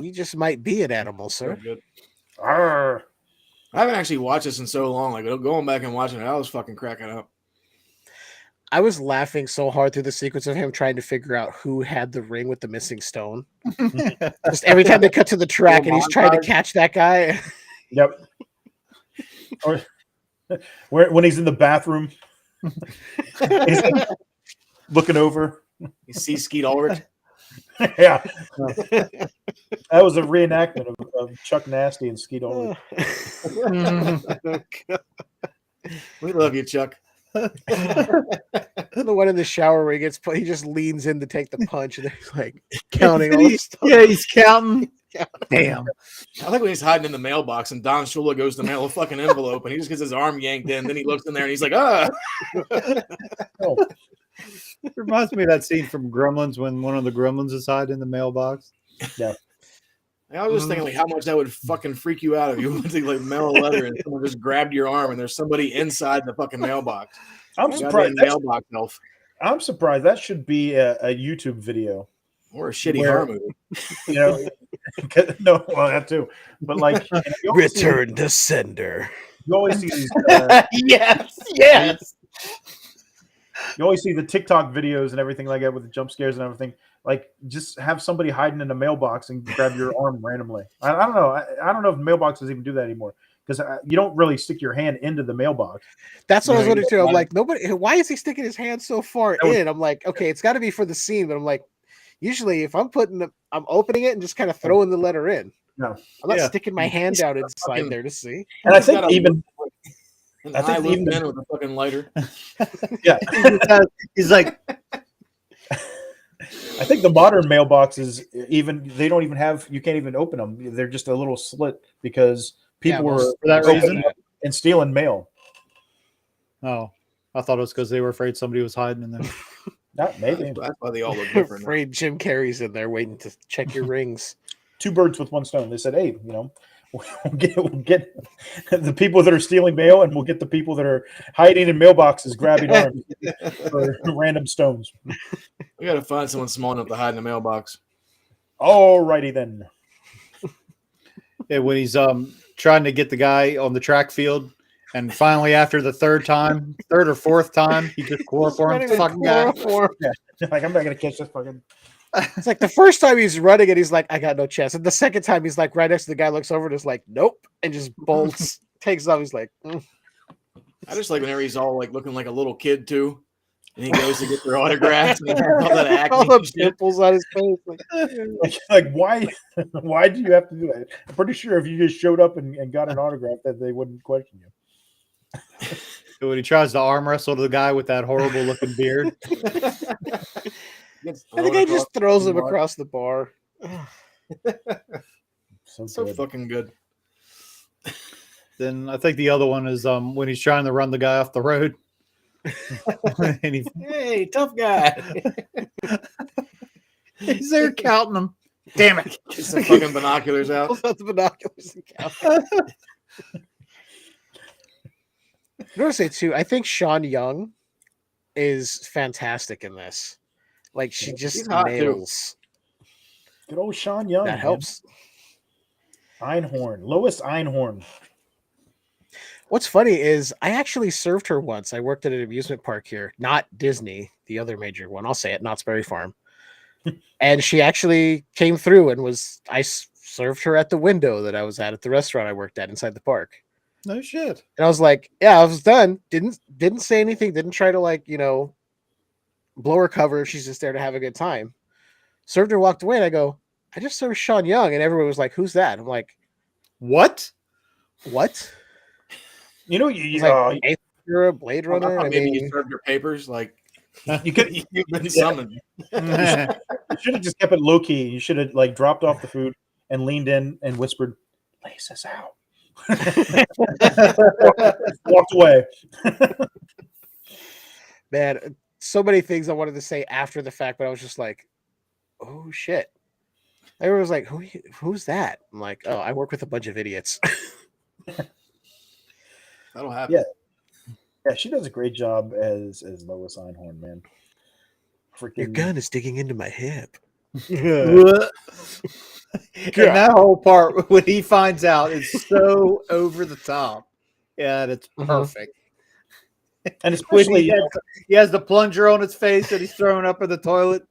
you just might be an animal, sir. Arr. I haven't actually watched this in so long. Like going back and watching it, I was fucking cracking up. I was laughing so hard through the sequence of him trying to figure out who had the ring with the missing stone. Just every time they cut to the track and he's trying to catch that guy. Yep. Or when he's in the bathroom, he's looking over. You see Skeet Ulrich? Yeah. That was a reenactment of Chuck Nasty and Skeet Ulrich. We love you, Chuck. The one in the shower where he just leans in to take the punch and he's like counting all this stuff. Yeah, he's counting. Damn. I like when he's hiding in the mailbox and Don Shula goes to mail a fucking envelope and he just gets his arm yanked in. Then he looks in there and he's like, ah. Oh. It reminds me of that scene from Gremlins when one of the Gremlins is hiding in the mailbox. Yeah. I was just thinking like how much that would fucking freak you out if you went to like mail a letter and someone just grabbed your arm and there's somebody inside the fucking mailbox. I'm surprised. Mailbox elf. I'm surprised. That should be a YouTube video or a shitty horror movie. You know, no, well that too. But like, Return to sender. You always see these. Yes. You always see the TikTok videos and everything like that with the jump scares and everything. Like, just have somebody hiding in a mailbox and grab your arm randomly. I don't know. I don't know if mailboxes even do that anymore because you don't really stick your hand into the mailbox. That's what I was wondering too. I'm like, nobody. Why is he sticking his hand so far in? I'm like, okay, it's got to be for the scene, but I'm like, usually if I'm opening it and just kind of throwing the letter in. No. I'm not Yeah. sticking my hand out inside fucking- there to see. And I He's got think a even And I think I look even- in with a fucking lighter. yeah, He's like, I think the modern mailboxes even they don't even have you can't even open them. They're just a little slit because people were for that opening reason. up and stealing mail. Oh, I thought it was because they were afraid somebody was hiding in there. Not maybe That's why they all look I'm different. afraid Jim Carrey's in there waiting to check your rings. two birds with one stone. They said, "Hey, we'll get the people that are stealing mail, and we'll get the people that are hiding in mailboxes, grabbing arms for random stones." We gotta find someone small enough to hide in the mailbox. Alrighty then. Yeah, when he's trying to get the guy on the track field, and finally after the third or fourth time, he just chloroforms the fucking guy. Like I'm not gonna catch this fucking. It's like the first time he's running and he's like, I got no chance. And the second time he's like right next to the guy, looks over and is like, nope, and just bolts, takes off. He's like, I just like whenever he's all like looking like a little kid too, and he goes to get their autographs and he has all that acne. all the and shit. pimples on his face. Like why do you have to do that? I'm pretty sure if you just showed up and got an autograph that they wouldn't question you. So when he tries to arm wrestle the guy with that horrible looking beard, Gets And the thrown guy across just throws the him bar. across the bar. So good. fucking good. then I think the other one is when he's trying to run the guy off the road. And Hey, tough guy. he's there counting them. Damn it. Get some fucking binoculars out. Pulls out the binoculars and counts. I'm gonna say too, I think Sean Young is fantastic in this. Like she just He's hot, too. nails. Good old Sean Young. That man. helps. Einhorn, Lois Einhorn. What's funny is I actually served her once. I worked at an amusement park here, not Disney, the other major one. I'll say it, Knott's Berry Farm. And she actually came through and served her at the window that I was at the restaurant I worked at inside the park. No shit. And I was like, yeah, I was done. Didn't say anything. Didn't try to blow her cover. She's just there to have a good time. Served her, walked away, and I go, I just served Sean Young, and everyone was like, "Who's that?" I'm like, What? "What?" You know, It's like, hey, you're a Blade I Runner. thought I maybe mean, you served your papers. Like you could you've been summoned. you should have just kept it low key. You should have like dropped off the food and leaned in and whispered, "Lace us out." Walked away. man, so many things I wanted to say after the fact, but I was just like, "Oh shit!" Everyone was like, "Who's that?" I'm like, "Oh, I work with a bunch of idiots." That'll happen. Yeah, she does a great job as Lois Einhorn, man. Your gun is digging into my hip. And that whole part when he finds out is so over the top. Yeah, it's perfect. And When especially he has the plunger on his face that he's throwing up in the toilet,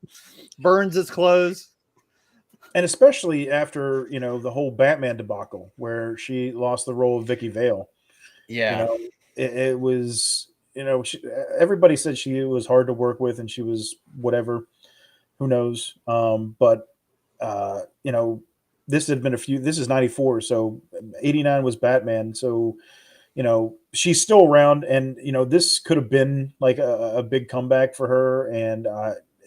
burns his clothes. and especially after the whole Batman debacle where she lost the role of Vicky Vale. Yeah. It was everybody said she was hard to work with and she was whatever, who knows. But this had been this is 94, so 89 was Batman, so she's still around, and this could have been like a big comeback for her, and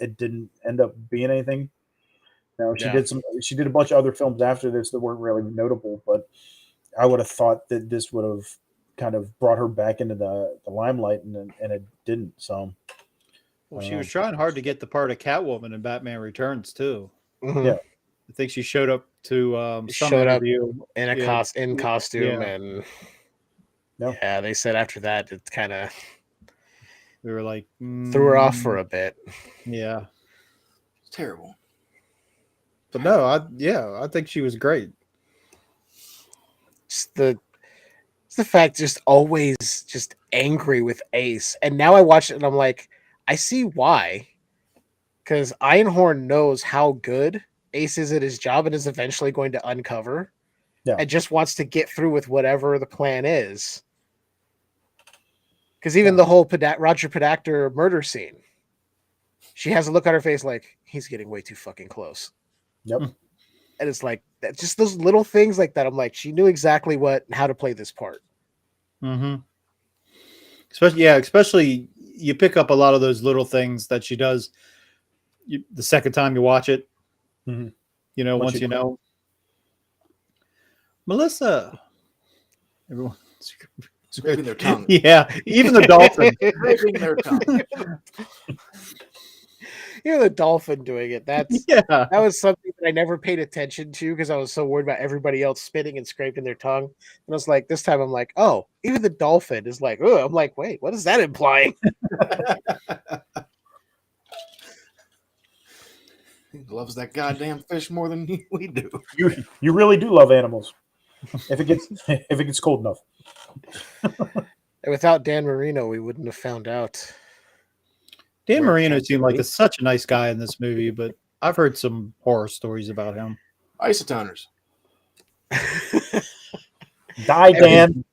it didn't end up being anything. She did a bunch of other films after this that weren't really notable, but I would have thought that this would have kind of brought her back into the limelight, and it didn't. So, Well, she was trying hard to get the part of Catwoman in Batman Returns too. Mhm. Yeah. I think she showed up to some Showed up interview in a costume, and yeah, they said after that it kind of we were like threw her off for a bit. Yeah, It's terrible. but no, I think she was great. It's the fact just always just angry with Ace, and now I watch it and I'm like, I see why, because Einhorn knows how good Ace is at his job and is eventually going to uncover, and just wants to get through with whatever the plan is. Because even the whole Roger Podacter murder scene, she has a look on her face like he's getting way too fucking close. Yep. And it's like, just those little things like that. I'm like, she knew exactly how to play this part. Mm-hmm. Especially you pick up a lot of those little things that she does the second time you watch it. Mm-hmm. You know, once you know. Melissa. Everyone scraping their tongue. Yeah, even the dolphin scraping their tongue. You're the dolphin doing it. That was something that I never paid attention to because I was so worried about everybody else spitting and scraping their tongue. And I was like, this time I'm like, oh, even the dolphin is like, oh, I'm like, wait, what is that implying? He loves that goddamn fish more than we do. You really do love animals. If it gets cold enough. And without Dan Marino, we wouldn't have found out. Dan Marino seemed like such a nice guy in this movie, but I've heard some horror stories about him. Isotoners. Die, Dan.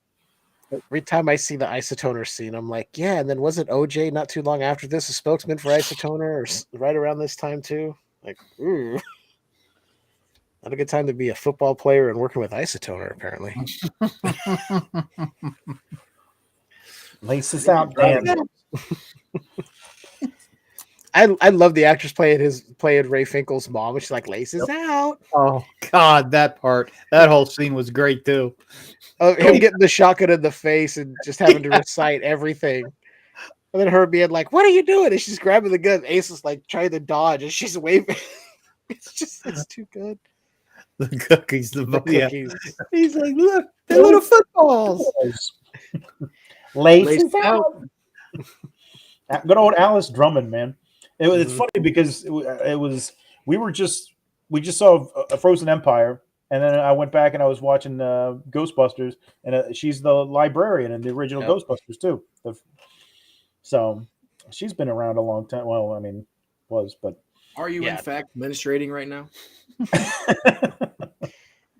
Every time I see the isotoner scene, I'm like, yeah. And then wasn't OJ not too long after this a spokesman for isotoner, or right around this time too? Like, ooh, not a good time to be a football player and working with isotoner, apparently. Laces out, Dan. I love the actress playing Ray Finkel's mom. She's like, laces out. Oh God, that whole scene was great too. Him getting the shotgun in the face and just having to recite everything. And then her being like, what are you doing? And she's grabbing the gun. Ace is like trying to dodge and she's waving. It's too good. The cookies, the cookies. He's like, look, they're little footballs. Laces out. Good old Alice Drummond, man. It's funny because we just saw a Frozen Empire, and then I went back and I was watching Ghostbusters, and she's the librarian in the original Ghostbusters too. So she's been around a long time. Well, I mean, but are you in fact menstruating right now?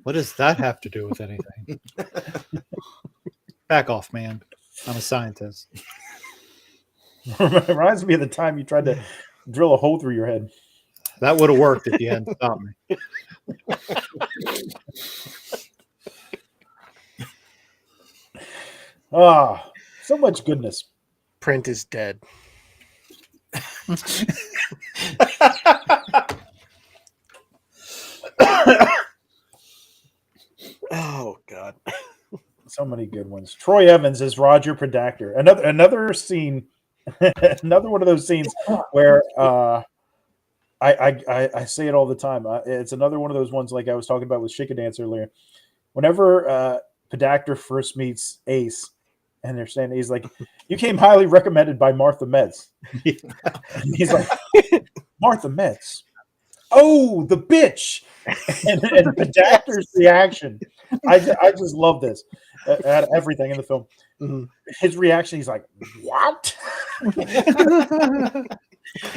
What does that have to do with anything? Back off, man. I'm a scientist. Reminds me of the time you tried to drill a hole through your head. That would have worked if you hadn't stopped me. So much goodness. Print is dead. Oh God. So many good ones. Troy Evans is Roger Predactor. Another scene, another one of those scenes where I say it all the time. It's another one of those ones like I was talking about with Shake a Dance earlier. Whenever Predactor first meets Ace, and they're saying, he's like, you came highly recommended by Martha Metz. He's like, Martha Metz. Oh, the bitch. And Predactor's reaction. I just love this. At everything in the film. Mm-hmm. His reaction, he's like, what?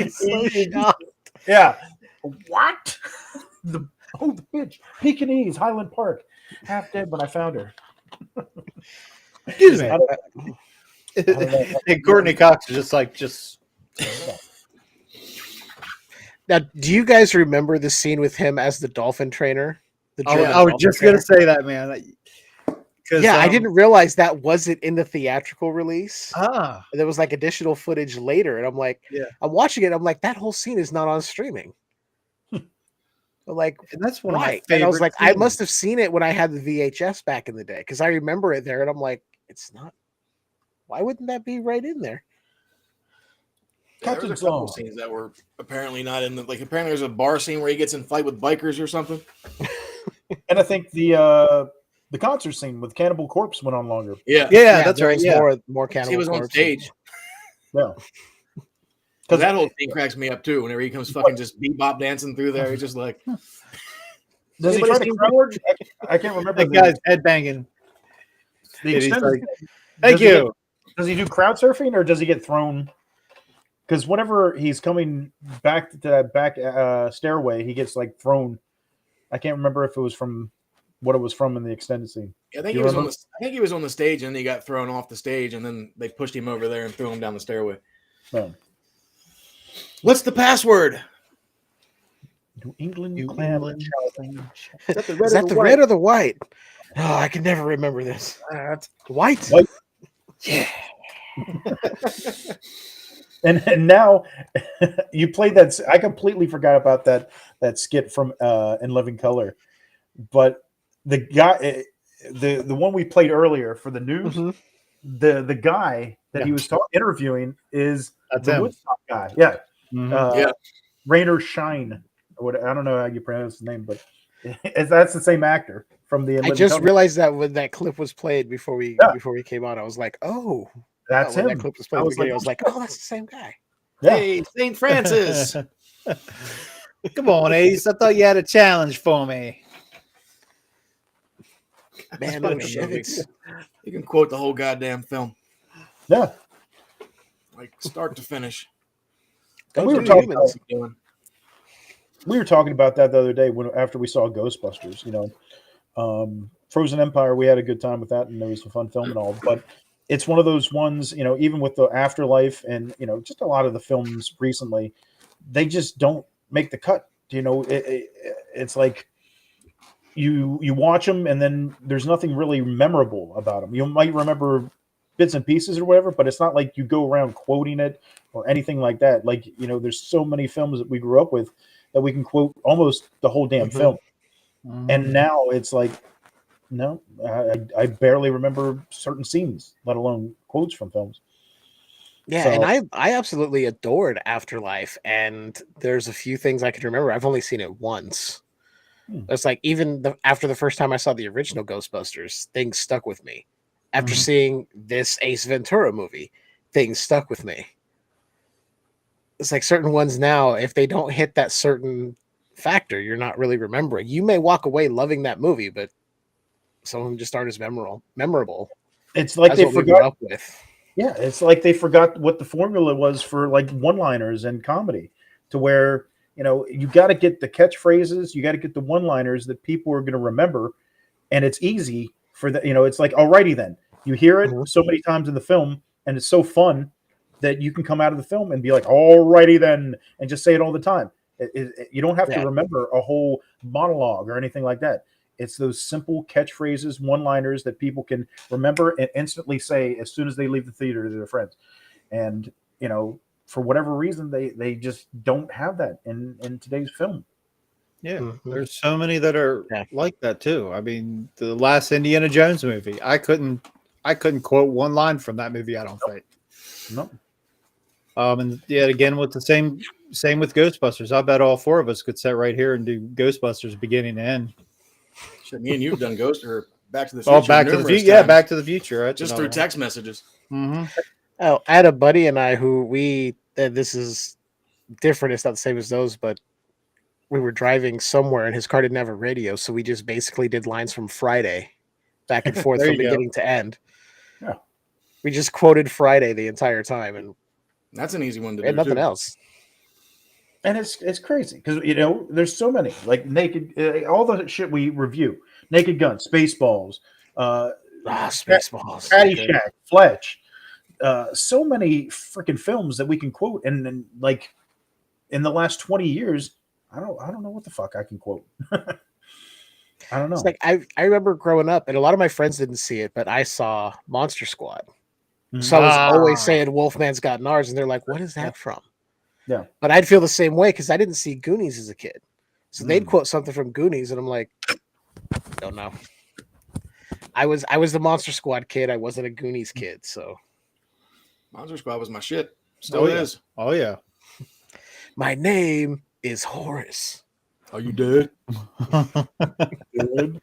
So shocked. Yeah. What? The bitch. Pekingese, Highland Park. Half dead when I found her. Excuse me. And Courtney Cox is just. Now, do you guys remember the scene with him as the dolphin trainer? I was just going to say that, man. Yeah, I didn't realize that wasn't in the theatrical release. And there was like additional footage later, and I'm like, I'm watching it. I'm like, that whole scene is not on streaming. Like, and that's one of my favorite. And I was like, scenes. I must have seen it when I had the VHS back in the day because I remember it there, and I'm like, it's not. Why wouldn't that be right in there? Yeah, there was a couple scenes that were apparently not in the apparently there's a bar scene where he gets in fight with bikers or something. And I think the concert scene with Cannibal Corpse went on longer. Yeah, that's right. Yeah, more Cannibal. He was on stage. Yeah, because that whole thing cracks me up too. Whenever he comes fucking just bebop dancing through there, he's just like. Does he try to crowd? I can't remember. That guy's headbanging. Like, thank you. Does he do crowd surfing or does he get thrown? Because whenever he's coming back to that back stairway, he gets like thrown. I can't remember if it was from what it was from in the extended scene. I think he was on the stage and then he got thrown off the stage and then they pushed him over there and threw him down the stairway. Oh. What's the password? New England New clam England chowder. Is that the Is that the red or the white? Oh, I can never remember this. White. White. Yeah. And now you played that. I completely forgot about that skit from In Living Color, but the guy, the one we played earlier for the news, the guy that he was interviewing is the him. Woodstock guy. Yeah, Mhm. Rainer Shine. Or what, I don't know how you pronounce his name, but that's the same actor from the. I just realized that when that clip was played before we came on, I was like, oh, that's when him. that clip was played. I was like, oh, that's the same guy. Yeah. Hey, St. Francis. Come on, Ace. I thought you had a challenge for me. Man, Put no it in the shit. movie. You can quote the whole goddamn film, Yeah. like start to finish. And we were talking about that the other day after we saw Ghostbusters. You know, Frozen Empire. We had a good time with that, and it was a fun film and all. But it's one of those ones, you know, even with the Afterlife and you know, just a lot of the films recently, they just don't make the cut. You know, it's like you watch them and then there's nothing really memorable about them. You might remember bits and pieces or whatever, but it's not like you go around quoting it or anything like that. Like, you know, there's so many films that we grew up with that we can quote almost the whole damn film. And now it's like, no, I barely remember certain scenes, let alone quotes from films. Yeah, So- and I absolutely adored Afterlife, and there's a few things I can remember. I've only seen it once. It's like even after the first time I saw the original Ghostbusters, things stuck with me. After seeing this Ace Ventura movie, things stuck with me. It's like certain ones now, if they don't hit that certain factor, you're not really remembering. You may walk away loving that movie, but some of them just aren't as memorable. It's like as they what we grew forgot. up with. Yeah, it's like they forgot what the formula was for like one-liners and comedy, to where, you know, you got to get the catchphrases, you got to get the one-liners that people are going to remember, and it's easy for the, you know, it's like, alrighty then, you hear it so many times in the film, and it's so fun that you can come out of the film and be like, alrighty then, and just say it all the time. You don't have to remember a whole monologue or anything like that. It's those simple catchphrases, one-liners that people can remember and instantly say as soon as they leave the theater to their friends. And, you know, for whatever reason, they just don't have that in today's film. Yeah, there's so many that are like that too. I mean, the last Indiana Jones movie, I couldn't quote one line from that movie, I don't think. No. And yet again with the same with Ghostbusters. I bet all four of us could sit right here and do Ghostbusters beginning to end. Shit, me and you've done Ghost or Back to the Future. Oh, Back to the Future. Yeah, Back to the Future. That's just through text messages. Mm-hmm. Oh, I had a buddy and I who this is different. It's not the same as those, but we were driving somewhere and his car didn't have a radio, so we just basically did lines from Friday back and forth from beginning to end. Yeah, we just quoted Friday the entire time, and that's an easy one to do. And nothing else. And it's crazy because, you know, there's so many, like Naked, all the shit we review, Naked Gun, Spaceballs, Spaceballs, Caddyshack, Fletch, so many freaking films that we can quote, and like in the last 20 years, I don't know what the fuck I can quote. I don't know. It's like I remember growing up, and a lot of my friends didn't see it, but I saw Monster Squad, so I was always saying Wolfman's Got Nards, and they're like, "What is that from?" Yeah, but I'd feel the same way because I didn't see Goonies as a kid, so they'd quote something from Goonies, and I'm like, "Don't know." I was the Monster Squad kid. I wasn't a Goonies kid, so Monster Squad was my shit. Still is. Oh yeah. My name is Horace. Are you dead? Good.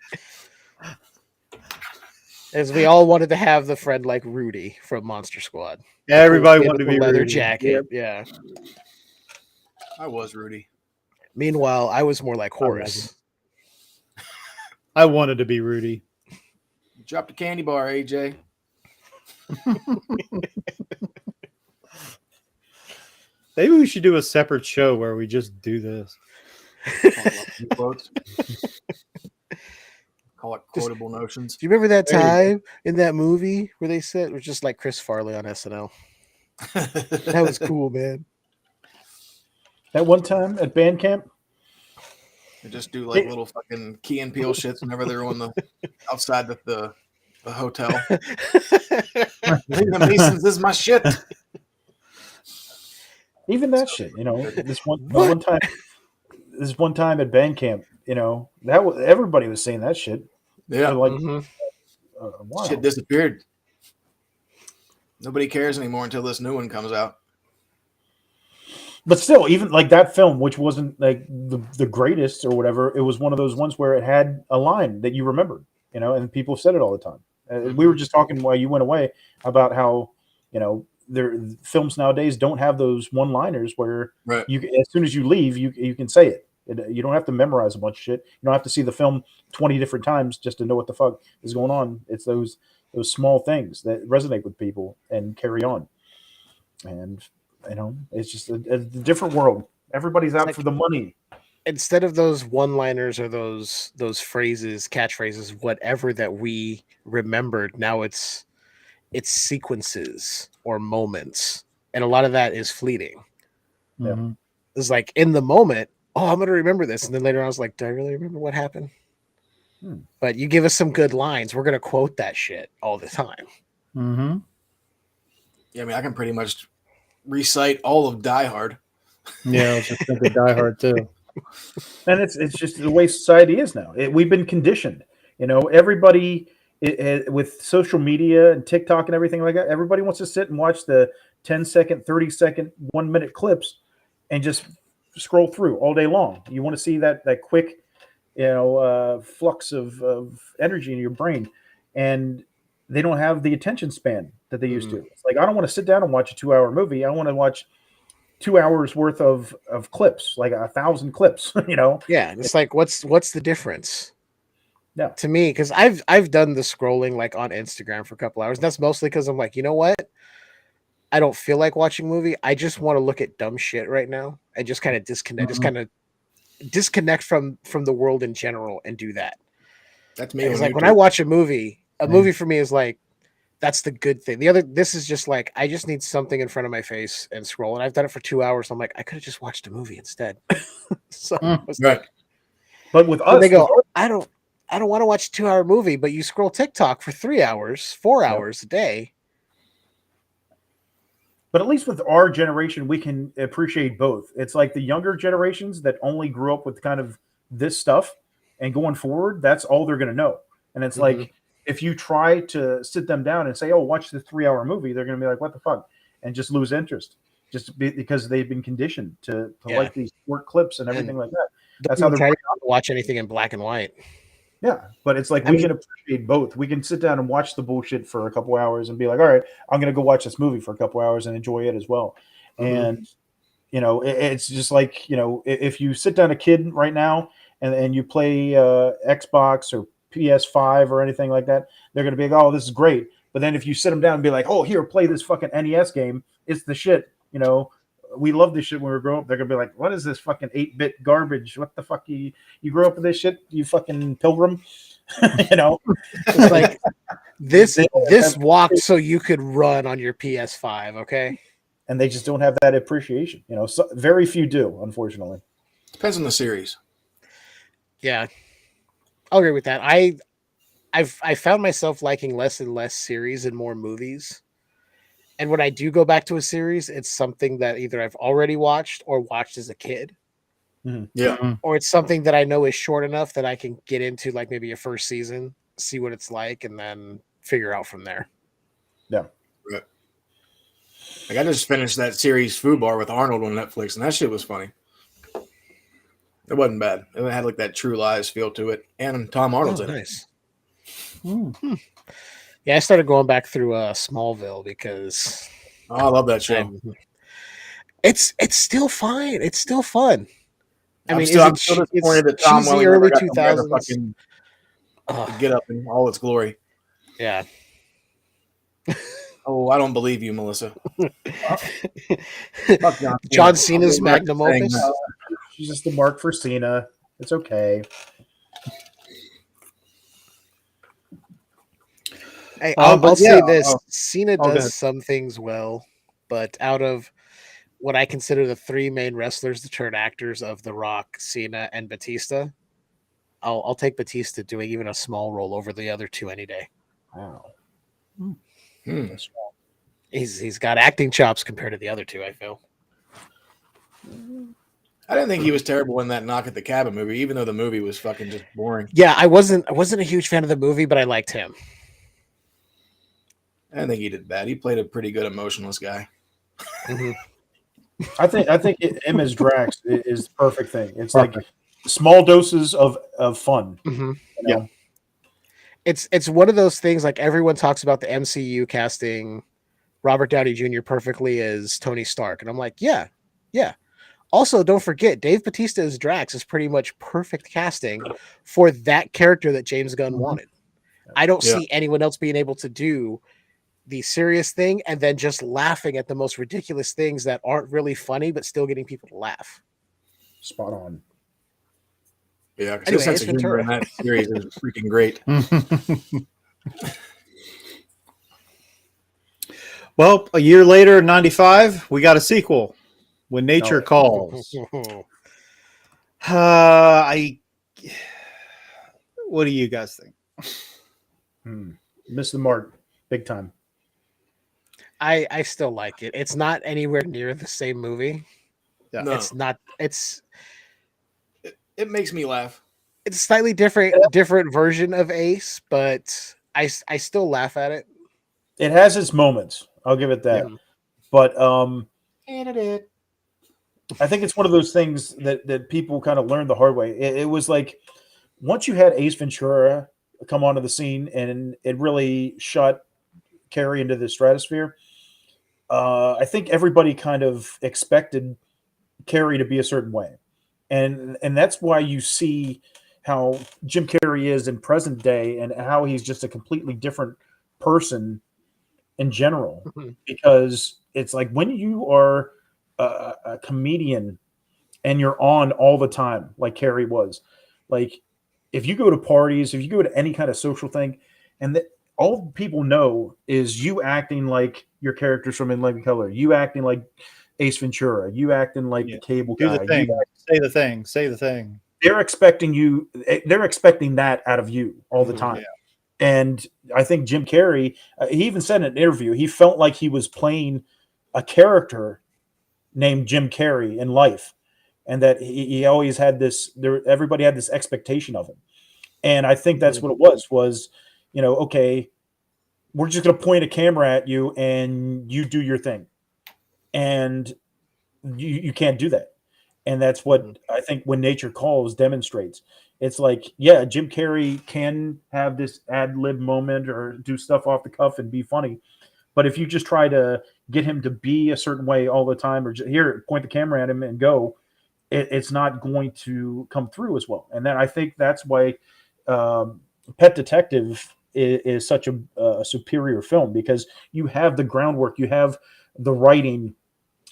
As we all wanted to have the friend like Rudy from Monster Squad. Everybody wanted to be leather Rudy. jacket. Yeah. I was Rudy. Meanwhile, I was more like Horace. I wanted to be Rudy. Drop the candy bar, AJ. Maybe we should do a separate show where we just do this. Call it quotable notions. Do you remember that time in that movie where they said it was just like Chris Farley on SNL? That was cool, man. That one time at band camp, They just do like little fucking key and peel shits whenever they're on the outside the hotel. The Masons is my shit. Even that shit, this one time at band camp, that was everybody was saying that shit. Yeah, like wow. Shit disappeared. Nobody cares anymore until this new one comes out. But still, even like that film, which wasn't like the greatest or whatever, it was one of those ones where it had a line that you remembered, and people said it all the time. We were just talking while you went away about how, their films nowadays don't have those one-liners where you, as soon as you leave, you can say it. You don't have to memorize a bunch of shit. You don't have to see the film 20 different times just to know what the fuck is going on. It's those small things that resonate with people and carry on. And it's just a different world. Everybody's out for the money. Instead of those one-liners or those phrases, catchphrases, whatever that we remembered, now it's sequences or moments, and a lot of that is fleeting. Yeah, it's like in the moment, oh, I'm gonna remember this, and then later on I was like, do I really remember what happened? But you give us some good lines, we're gonna quote that shit all the time. Yeah, I mean, I can pretty much recite all of Die Hard. Yeah, I was just thinking Die Hard too. And it's just the way society is now. We've been conditioned. Everybody with social media and TikTok and everything like that, everybody wants to sit and watch the 10-second, 30-second, 1-minute clips and just scroll through all day long. You want to see that quick, flux of energy in your brain, and they don't have the attention span that they used to. It's like, I don't want to sit down and watch a 2-hour movie. I want to watch 2 hours worth of clips, like 1,000 clips. Yeah, and it's like, what's the difference? Yeah, to me, because I've done the scrolling like on Instagram for a couple hours. That's mostly because I'm like, you know what? I don't feel like watching a movie. I just want to look at dumb shit right now and just kind of disconnect, disconnect from the world in general and do that. That's me. It's like when I watch a movie for me is like, that's the good thing. This is just like, I just need something in front of my face and scroll. And I've done it for 2 hours. I'm like, I could have just watched a movie instead. So I was like, but with us, they go, I don't want to watch a 2-hour movie, but you scroll TikTok for 3 hours, 4 hours a day. But at least with our generation, we can appreciate both. It's like the younger generations that only grew up with kind of this stuff, and going forward, that's all they're going to know. And it's like, if you try to sit them down and say, oh, watch the 3-hour movie, they're going to be like, what the fuck? And just lose interest because they've been conditioned to like these short clips and everything like that. That's how they're trying to watch anything in black and white. Yeah, but it's like we can appreciate both. We can sit down and watch the bullshit for a couple hours and be like, all right, I'm going to go watch this movie for a couple hours and enjoy it as well. And, it's just like, if you sit down a kid right now and you play Xbox or PS5 or anything like that, they're going to be like, oh, this is great. But then if you sit them down and be like, oh, here, play this fucking NES game, it's the shit, we loved this shit when we were growing up. They're gonna be like, what is this fucking 8-bit garbage? What the fuck? You grew up with this shit, you fucking pilgrim? It's like this walked so you could run on your PS5, okay? And they just don't have that appreciation. So very few do, unfortunately. Depends on the series. Yeah, I'll agree with that. I found myself liking less and less series and more movies. And when I do go back to a series, it's something that either I've already watched or watched as a kid. Yeah. Or it's something that I know is short enough that I can get into, like maybe a first season, see what it's like, and then figure out from there. Yeah. Right. Like I just finished that series Food Bar with Arnold on Netflix, and that shit was funny. It wasn't bad. It had like that True Lies feel to it, and Tom Arnold's in it. Yeah, I started going back through Smallville because I love that show. It's still fine. It's still fun. I'm still disappointed that Tom cheesy early 2000s. Get up in all its glory. Yeah. Oh, I don't believe you, Melissa. John Cena's magnum opus. She's just the mark for Cena. It's okay. Hey, I'll say this: Cena does some things well, but out of what I consider the three main wrestlers to turn actors of The Rock, Cena, and Batista, I'll take Batista doing even a small role over the other two any day. Wow. That's He's got acting chops compared to the other two, I feel. I didn't think he was terrible in that Knock at the Cabin movie, even though the movie was fucking just boring. Yeah, I wasn't a huge fan of the movie, but I liked him. I didn't think he did bad. He played a pretty good emotionless guy. Mm-hmm. I think him as Drax is the perfect thing. It's like small doses of fun. Mm-hmm. You know? It's one of those things, like everyone talks about the MCU casting Robert Downey Jr. perfectly as Tony Stark, and I'm like, yeah. Also, don't forget, Dave Bautista as Drax is pretty much perfect casting for that character that James Gunn wanted. I don't see anyone else being able to do the serious thing and then just laughing at the most ridiculous things that aren't really funny, but still getting people to laugh. Spot on. Yeah, because Anyway, his sense of humor in that series is freaking great. Well, a year later, in 95, we got a sequel, When Nature Calls. What do you guys think? Missed the mark big time. I still like it. It's not anywhere near the same movie. Yeah. No. It's not. It makes me laugh. It's a slightly different version of Ace, but I still laugh at it. It has its moments. I'll give it that. Yeah. But I think it's one of those things that people kind of learned the hard way. It was like once you had Ace Ventura come onto the scene and it really shot Carrey into the stratosphere, I think everybody kind of expected Carrey to be a certain way. And that's why you see how Jim Carrey is in present day and how he's just a completely different person in general. Because it's like when you are a comedian and you're on all the time, like Carrey was, like if you go to parties, if you go to any kind of social thing, and all people know is you acting like your characters from In Living Color, you acting like Ace Ventura, you acting like the cable Do guy. the thing. Say the thing. Say the thing. They're expecting that out of you all the time. Yeah. And I think Jim Carrey, he even said in an interview, he felt like he was playing a character named Jim Carrey in life, and that he always had this. Everybody had this expectation of him, and I think that's what it was. Okay, we're just going to point a camera at you and you do your thing, and you can't do that. And that's what I think When Nature Calls demonstrates. It's like, yeah, Jim Carrey can have this ad lib moment or do stuff off the cuff and be funny. But if you just try to get him to be a certain way all the time, or just, here, point the camera at him and go, it's not going to come through as well. And then I think that's why Pet Detective is such a superior film, because you have the groundwork, you have the writing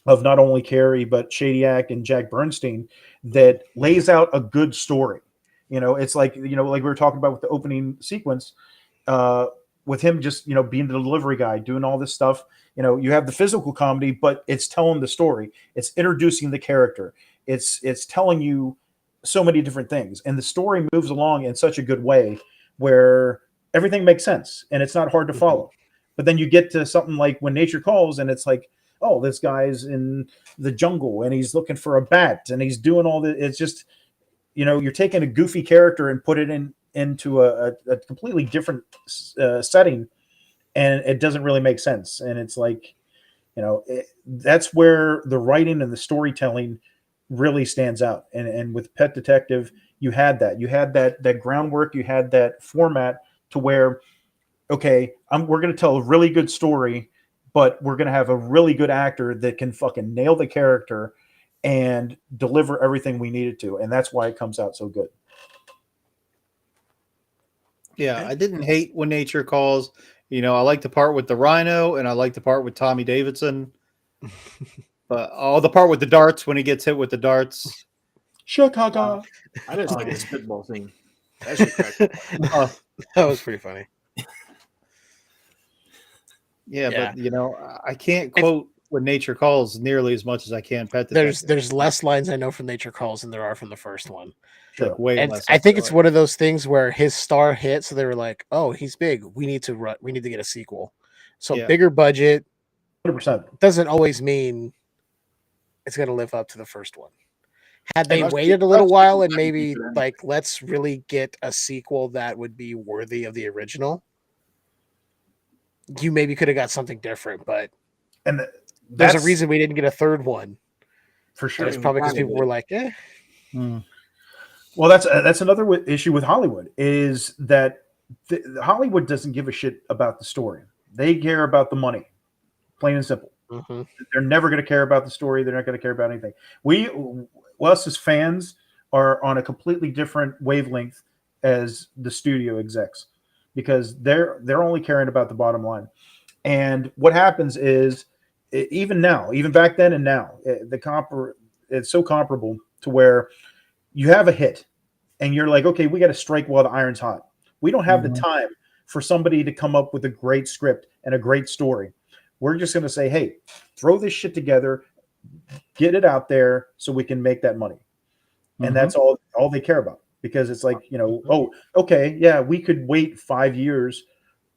of not only Carrey, but Shadyac and Jack Bernstein that lays out a good story. It's like, like we were talking about with the opening sequence, with him just, being the delivery guy, doing all this stuff. You have the physical comedy, but it's telling the story. It's introducing the character. It's telling you so many different things. And the story moves along in such a good way where everything makes sense and it's not hard to follow. But then you get to something like When Nature Calls, and it's like, oh, this guy's in the jungle and he's looking for a bat and he's doing all this. It's just, you're taking a goofy character and put it into a completely different setting, and it doesn't really make sense. And it's like, that's where the writing and the storytelling really stands out. And with Pet Detective, you had that groundwork, you had that format to where, okay, we're going to tell a really good story, but we're going to have a really good actor that can fucking nail the character and deliver everything we needed to. And that's why it comes out so good. Yeah, I didn't hate When Nature Calls. I like the part with the rhino, and I like the part with Tommy Davidson. But the part with the darts, when he gets hit with the darts. Chicago. I just like the spitball scene. That shit cracked. That was pretty funny. Yeah, but I can't quote When Nature Calls nearly as much as I can Pet Detective. There's less lines I know from Nature Calls than there are from the first one. Like way And less. I think it's one of those things where his star hit, so they were like, "Oh, he's big. We need to get a sequel." So Yeah. bigger budget 100%. doesn't always mean it's going to live up to the first one. Had they Rush- waited a little Rush- while and Rush- maybe Rush- like let's really get a sequel that would be worthy of the original, you maybe could have got something different. But And there's a that's reason we didn't get a third one. for sure. And it's probably because people were like, "Eh." Well, that's another issue with Hollywood is that Hollywood doesn't give a shit about the story. They care about the money, plain and simple. Mm-hmm. They're never going to care about the story. They're not going to care about anything. Us as fans are on a completely different wavelength as the studio execs because they're only caring about the bottom line. And what happens is even now, even back then and now, it's so comparable to where you have a hit and you're like, okay, we got to strike while the iron's hot. We don't have the time for somebody to come up with a great script and a great story. We're just going to say, hey, throw this shit together, get it out there so we can make that money. And that's all they care about because it's like, oh, okay, yeah, we could wait 5 years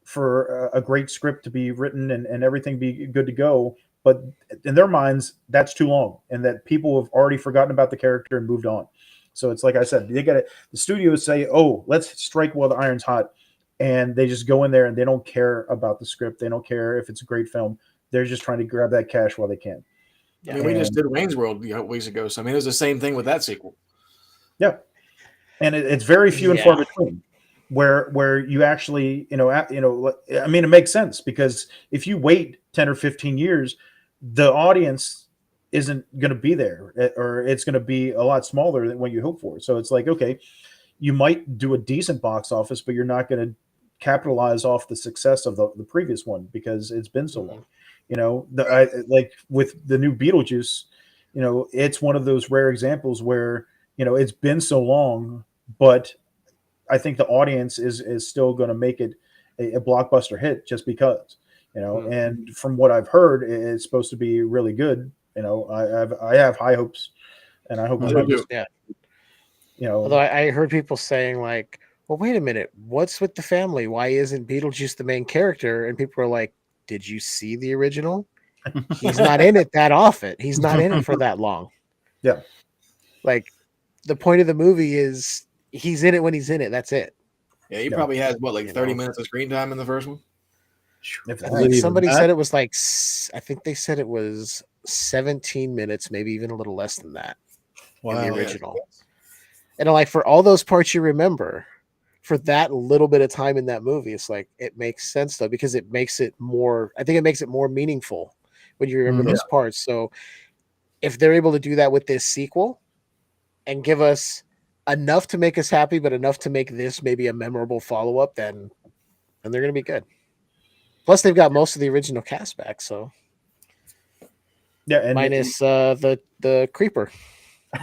for a great script to be written and everything be good to go. But in their minds, that's too long and that people have already forgotten about the character and moved on. So it's like I said, the studios say, oh, let's strike while the iron's hot. And they just go in there and they don't care about the script. They don't care if it's a great film. They're just trying to grab that cash while they can. I mean, we just did Wayne's World weeks ago. So, I mean, it was the same thing with that sequel. Yeah. And it's very few and far between where you actually, I mean, it makes sense because if you wait 10 or 15 years, the audience isn't going to be there or it's going to be a lot smaller than what you hope for. So it's like, okay, you might do a decent box office, but you're not going to capitalize off the success of the previous one because it's been so long. Like with the new Beetlejuice, it's one of those rare examples where, it's been so long, but I think the audience is still going to make it a blockbuster hit just because, and from what I've heard, it's supposed to be really good. I have high hopes and I hope although I heard people saying like, well, wait a minute, what's with the family? Why isn't Beetlejuice the main character? And people are like, did you see the original? He's not in it that often. He's not in it for that long. Yeah. Like the point of the movie is he's in it when he's in it. That's it. Yeah, he probably has 30 minutes of screen time in the first one. I think somebody said it was I think they said it was 17 minutes, maybe even a little less than that in the original. And like for all those parts you remember, for that little bit of time in that movie, it's like it makes sense though because it makes it more. I think it makes it more meaningful when you remember those parts. So if they're able to do that with this sequel and give us enough to make us happy, but enough to make this maybe a memorable follow up, then they're going to be good. Plus, they've got most of the original cast back, so and minus the creeper,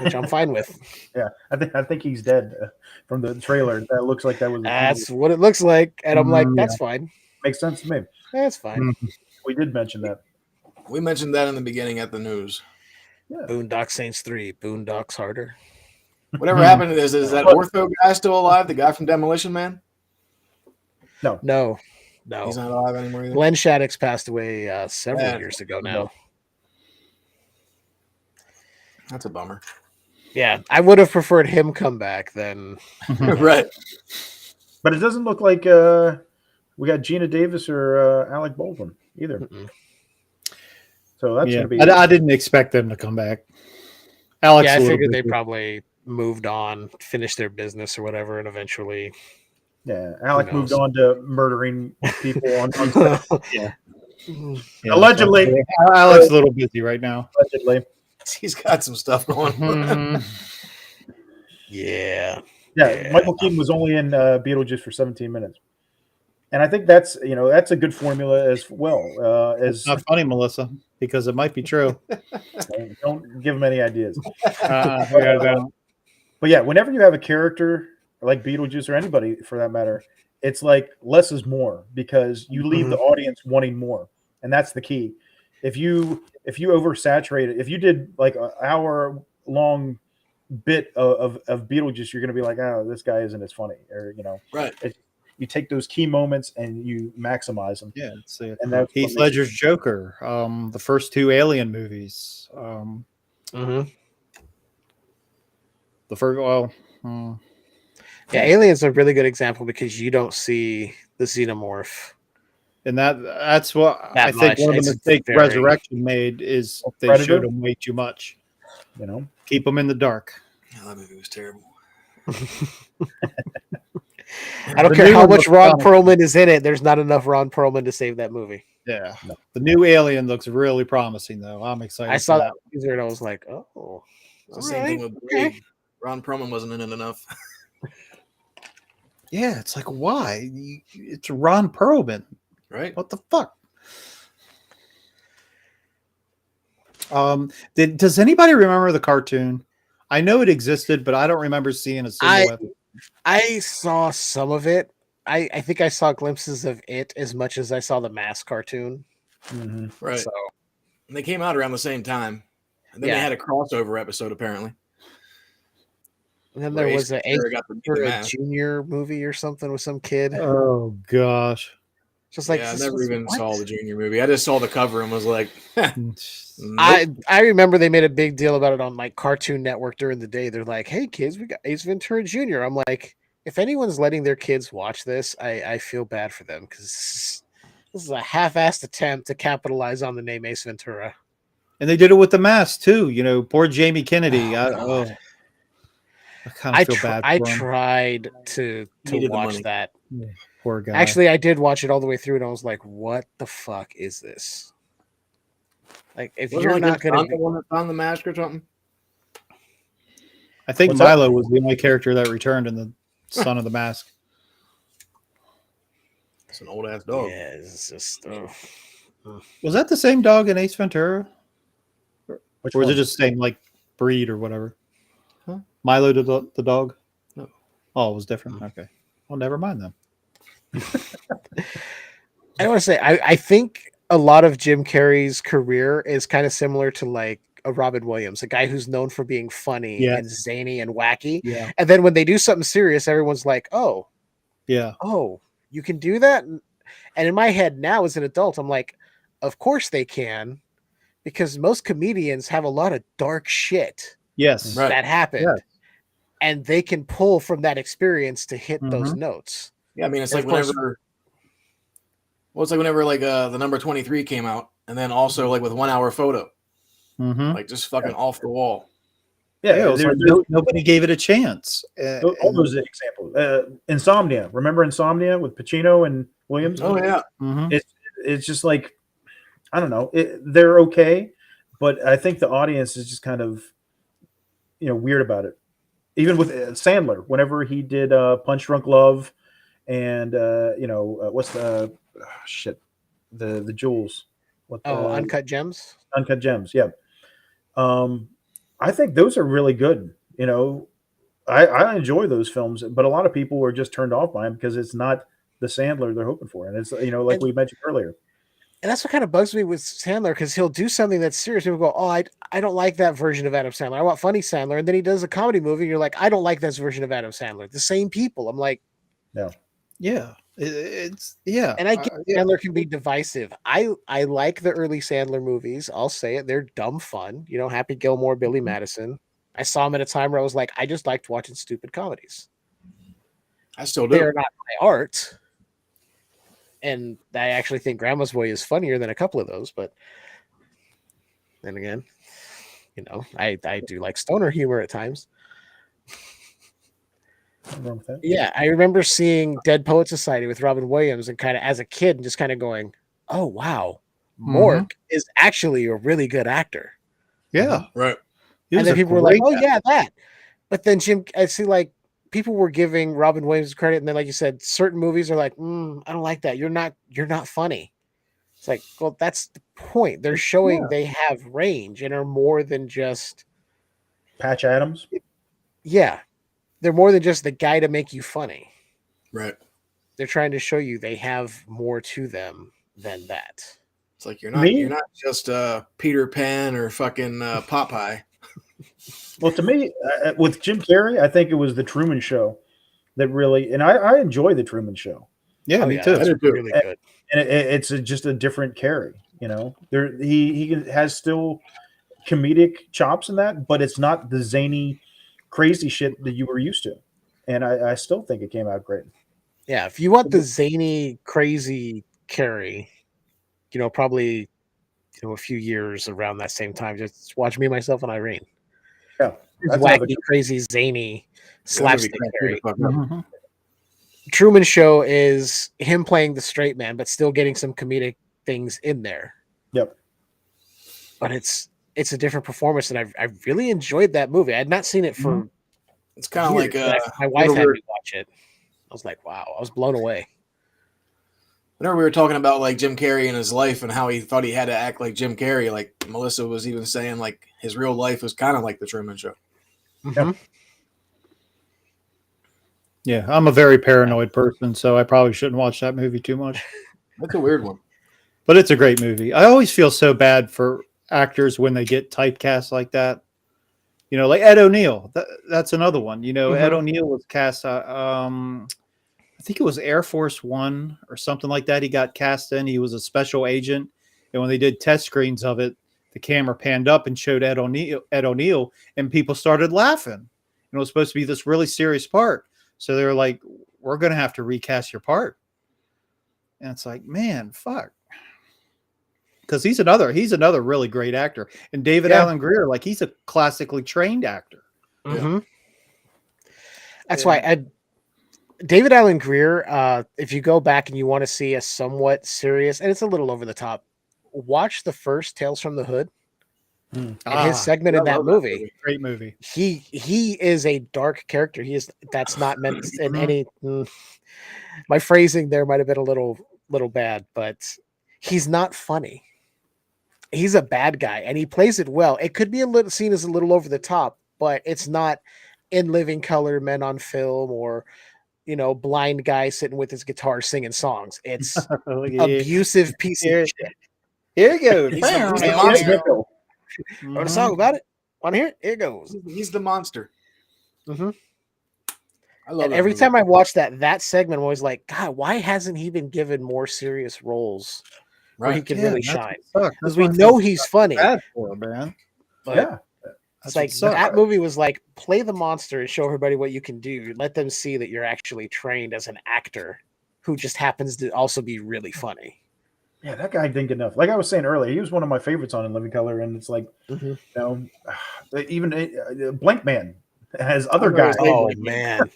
which I'm fine with. Yeah, I think he's dead from the trailer. That looks like that was. That's what it looks like, and I'm like, that's fine. Makes sense to me. That's fine. We did mention that. We mentioned that in the beginning at the news. Yeah. Boondock Saints 3, Boondocks harder. Whatever happened is that Ortho guy still alive? The guy from Demolition Man? No. He's not alive anymore either. Glenn Shaddix passed away several years ago now. That's a bummer. Yeah, I would have preferred him come back than right. But it doesn't look like we got Gina Davis or Alec Baldwin either. So that's going to be. I didn't expect them to come back. Alex, I figured they probably moved on, finished their business or whatever, and eventually. Yeah, Alec moved on to murdering people on yeah. Allegedly. Alec's a little busy right now. Allegedly. He's got some stuff going on. Yeah. Michael Keaton was only in Beetlejuice for 17 minutes. And I think that's a good formula as well. It's not funny, Melissa, because it might be true. Don't give him any ideas. But yeah, whenever you have a character like Beetlejuice or anybody for that matter, it's like less is more because you leave the audience wanting more. And that's the key. if you oversaturate it, if you did like an hour long bit of Beetlejuice, you're going to be like, oh, this guy isn't as funny, or Right. You take those key moments and you maximize them. Yeah, it's And that's Heath what makes Ledger's Joker, the first two Alien movies. Mm-hmm. The first, Yeah, Alien's a really good example because you don't see the xenomorph. and that's what That I think much. one of It's the mistakes very- Resurrection made is they Predator? showed him way too much. Keep him in the dark. Yeah, that movie was terrible. I don't The care new how one much looks Ron promising. Perlman is in it. There's not enough Ron Perlman to save that movie. Yeah, the new Alien looks really promising, though. I'm excited. I saw for that teaser and I was like, oh. It's the same thing with Blade. Ron Perlman wasn't in it enough. Yeah, it's like, why? It's Ron Perlman. Right? What the fuck? Does anybody remember the cartoon? I know it existed, but I don't remember seeing a single episode. I saw some of it. I think I saw glimpses of it as much as I saw the Mask cartoon. Right. So, And they came out around the same time. And then Yeah. they had a crossover episode, apparently. and then Where there was Ace a Ace Ventura got to be the Ventura mask. Junior movie or something with some kid. Oh gosh. Just like Yeah, I this never was- even what? saw the Junior movie. I just saw the cover and was like, nope. I remember they made a big deal about it on like Cartoon Network during the day. They're like, "Hey kids, we got Ace Ventura Jr." I'm like, if anyone's letting their kids watch this, I feel bad for them because this is a half-assed attempt to capitalize on the name Ace Ventura. And they did it with the mask too. Poor Jamie Kennedy. I kind of feel bad. I for him. tried to Needed the watch money. that. Poor guy. Actually, I did watch it all the way through, and I was like, "What the fuck is this?" Like, if Wasn't you're like not his going son to the one that found the mask or something? I think What's that? Milo was the only character that returned in the Son of the Mask. It's an old ass dog. yeah, it's just Was that the same dog in Ace Ventura? Which Or was one? it just the same like breed or whatever? Huh? Milo the dog? No. Oh, it was different. Okay. Well, never mind then. I want to say I think a lot of Jim Carrey's career is kind of similar to like a Robin Williams, a guy who's known for being funny Yeah. and zany and wacky. Yeah. And then when they do something serious, everyone's like, "Oh, Yeah. you can do that?" And in my head now as an adult, I'm like, "Of course they can," because most comedians have a lot of dark shit Yes. Right. that happened. Yes. And they can pull from that experience to hit those notes. Yeah, I mean, it's And like of course- whenever. Well, it's like whenever like the number 23 came out, and then also like with 1 hour photo, Mm-hmm. like just fucking off the wall. Yeah, Yeah, it was there- like there's nobody gave it a chance. all those examples. Insomnia. Remember Insomnia with Pacino and Williams? Oh yeah, Mhm. It's just like, I don't know. They're okay, but I think the audience is just kind of, weird about it. Even with Sandler, whenever he did Punch Drunk Love, and what's the the Jewels? What Uncut Gems. Uncut Gems? Yeah. I think those are really good. I enjoy those films, but a lot of people are just turned off by them because it's not the Sandler they're hoping for, and it's like we mentioned earlier. And that's what kind of bugs me with Sandler, because he'll do something that's serious. People go, "Oh, I don't like that version of Adam Sandler. I want funny Sandler." And then he does a comedy movie, and you're like, "I don't like this version of Adam Sandler." The same people. I'm like, Yeah. It's yeah. and I get yeah. Sandler can be divisive. I like the early Sandler movies. I'll say it. They're dumb fun. Happy Gilmore, Billy Madison. I saw him at a time where I was like, I just liked watching stupid comedies. I still do. They are not my art. And I actually think Grandma's Boy is funnier than a couple of those, but then again, I do like stoner humor at times. Nothing wrong with that. Yeah, I remember seeing Dead Poet Society with Robin Williams and kind of as a kid and just kind of going, "Oh wow, Mork is actually a really good actor." Yeah. Right. He And was then a people were like, great "Oh yeah, that." But then I see like people were giving Robin Williams credit, and then like you said, certain movies are like, "I don't like that. You're not funny." It's like, well, that's the point. They're showing they have range and are more than just Patch Adams. yeah. They're more than just the guy to make you funny. Right. They're trying to show you they have more to them than that. It's like you're Me? not just Peter Pan or fucking Popeye. Well, to me, with Jim Carrey, I think it was the Truman Show that really, and I enjoy the Truman Show. Yeah, me too. That's really good. And it's just a different Carrey. You know, he has still comedic chops in that, but it's not the zany, crazy shit that you were used to. And I still think it came out great. Yeah, if you want the zany, crazy Carrey, probably a few years around that same time, just watch Me, Myself, and Irene. Yeah, it's wacky, crazy, zany, slapstick Carrey. Mm-hmm. Truman Show is him playing the straight man, but still getting some comedic things in there. Yep. But it's a different performance, and I really enjoyed that movie. I had not seen it for. It's kind of like my wife had me watch it. I was like, wow, I was blown away. Whenever we were talking about like Jim Carrey and his life and how he thought he had to act like Jim Carrey, like Melissa was even saying like his real life was kind of like the Truman Show. Mm-hmm. Yeah, I'm a very paranoid person, so I probably shouldn't watch that movie too much. That's a weird one. But it's a great movie. I always feel so bad for actors when they get typecast like that. Like Ed O'Neill. That's another one. Ed O'Neill was cast. I think it was Air Force One or something like that. He got cast in. He was a special agent, and when they did test screens of it, the camera panned up and showed Ed O'Neill, and people started laughing. And it was supposed to be this really serious part. So they were like, "We're going to have to recast your part." And it's like, man, fuck. Because he's another really great actor. And David Alan Grier, like he's a classically trained actor. Mm-hmm. That's why David Alan Grier, if you go back and you want to see a somewhat serious, and it's a little over the top, watch the first Tales from the Hood. And his segment in that movie. Great movie. He is a dark character. That's not meant in any. My phrasing there might have been a little bad, but he's not funny. He's a bad guy, and he plays it well. It could be seen as a little over the top, but it's not In Living Color, Men on Film, or blind guy sitting with his guitar singing songs. It's abusive piece of shit. Here you go. He's the monster. Want a song about it? Want to hear it? Here it goes. He's the monster. Mm-hmm. I love and that every movie. time I watch that segment, I'm always like, God, why hasn't he been given more serious roles where he can really shine? Because we know he's funny. Bad for him, man. Yeah. It's like that movie was like, play the monster and show everybody what you can do. Let them see that you're actually trained as an actor who just happens to also be really funny. Yeah, that guy didn't get enough. Like I was saying earlier, he was one of my favorites on In Living Color, and it's like, even Blank Man has other guy. Oh man,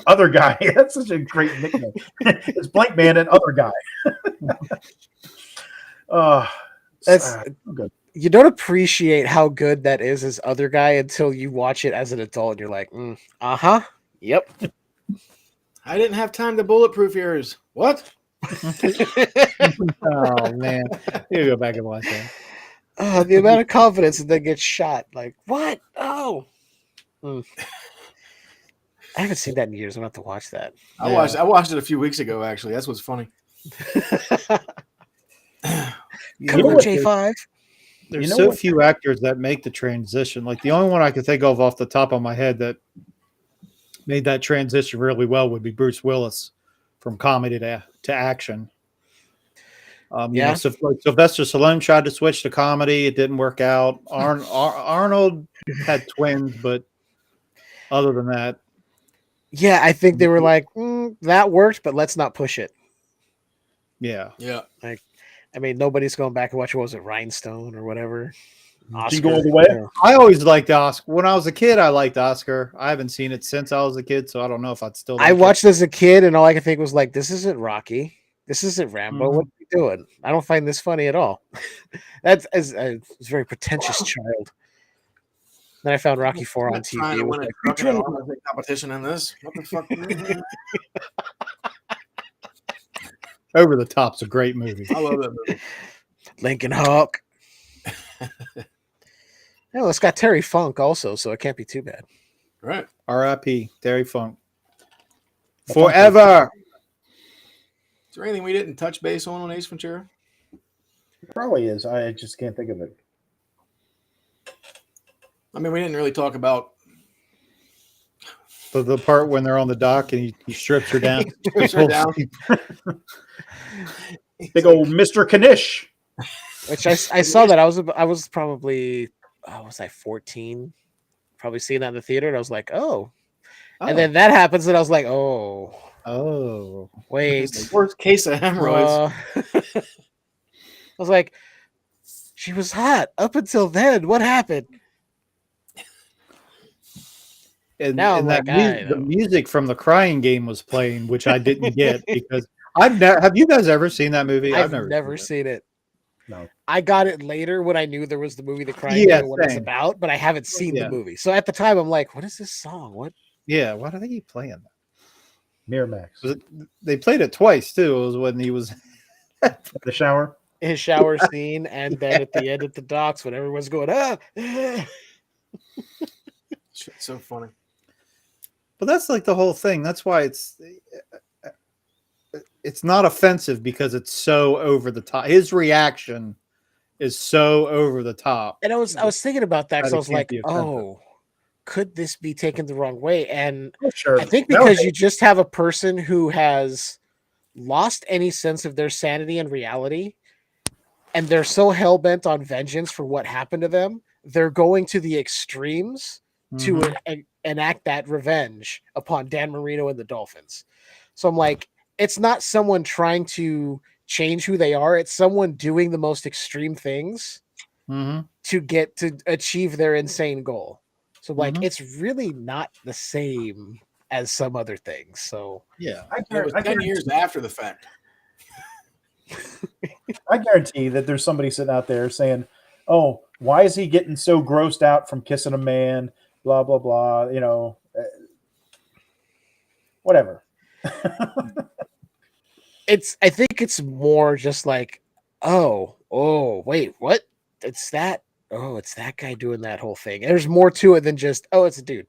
Other Guy. That's such a great nickname. It's Blank Man and Other Guy. That's good. You don't appreciate how good that is as Other Guy until you watch it as an adult, and you're like, yep. I didn't have time to bulletproof yours. What? Oh man, you go back and watch that. The amount of confidence that they get shot. Like what? Oh, I haven't seen that in years. I'm gonna have to watch that. I watched it a few weeks ago. Actually, that's what's funny. Come on, J5. There's so few actors that make the transition. Like the only one I could think of off the top of my head that made that transition really well would be Bruce Willis from comedy to action. Sylvester Stallone tried to switch to comedy. It didn't work out. Arnold had twins, but other than that. Yeah, I think they were like, that worked, but let's not push it. Yeah. Yeah. Like, I mean, nobody's going back and watch, what was it, Rhinestone or whatever? Oscar. All the way? I always liked Oscar. When I was a kid, I liked Oscar. I haven't seen it since I was a kid, so I don't know if I'd still like I watched it as a kid, and all I could think was like, this isn't Rocky. This isn't Rambo. What are you doing? I don't find this funny at all. That's a very pretentious child. Then I found Rocky 4 on TV. Trying to win a competition in this. What the fuck? Over the Top's a great movie. I love that movie. Lincoln Hawk. No, it's got Terry Funk also, so it can't be too bad. Right. R.I.P. Terry Funk. Forever. Is there anything we didn't touch base on Ace Ventura? It probably is. I just can't think of it. I mean, we didn't really talk about the part when they're on the dock and he strips her down. Strips her down. Big old Mr. Knish. Which I saw that. I was probably, was I 14? Probably seeing that in the theater, and I was like, oh. And then that happens, and I was like, oh. Wait. The worst case of hemorrhoids. I was like, she was hot up until then. What happened? And, Now and I'm that like, the music from the Crying Game was playing, which I didn't get because I've never. Have you guys ever seen that movie? I've never seen it. No, I got it later when I knew there was the movie The Crying Game and what it's about, but I haven't seen the movie. So at the time, I'm like, what is this song? What? Yeah, why do they keep playing that? Miramax. They played it twice too. It was when he was the shower, his shower scene, and then at the end at the docks when everyone's going, Shit's so funny. But that's like the whole thing. That's why it's not offensive because it's so over the top. His reaction is so over the top. And I was thinking about that because I was like, offensive. oh, could this be taken the wrong way? And sure. I think because you just have a person who has lost any sense of their sanity and reality, and they're so hell-bent on vengeance for what happened to them, they're going to the extremes to enact that revenge upon Dan Marino and the Dolphins. So I'm like, it's not someone trying to change who they are. It's someone doing the most extreme things to get to achieve their insane goal. So like, it's really not the same as some other things. So yeah, it was 10 years after the fact. I guarantee that there's somebody sitting out there saying, oh, why is he getting so grossed out from kissing a man? Blah, blah, blah. You know, whatever. I think it's more just like, oh, wait, what? It's that guy doing that whole thing. There's more to it than just, oh, it's a dude.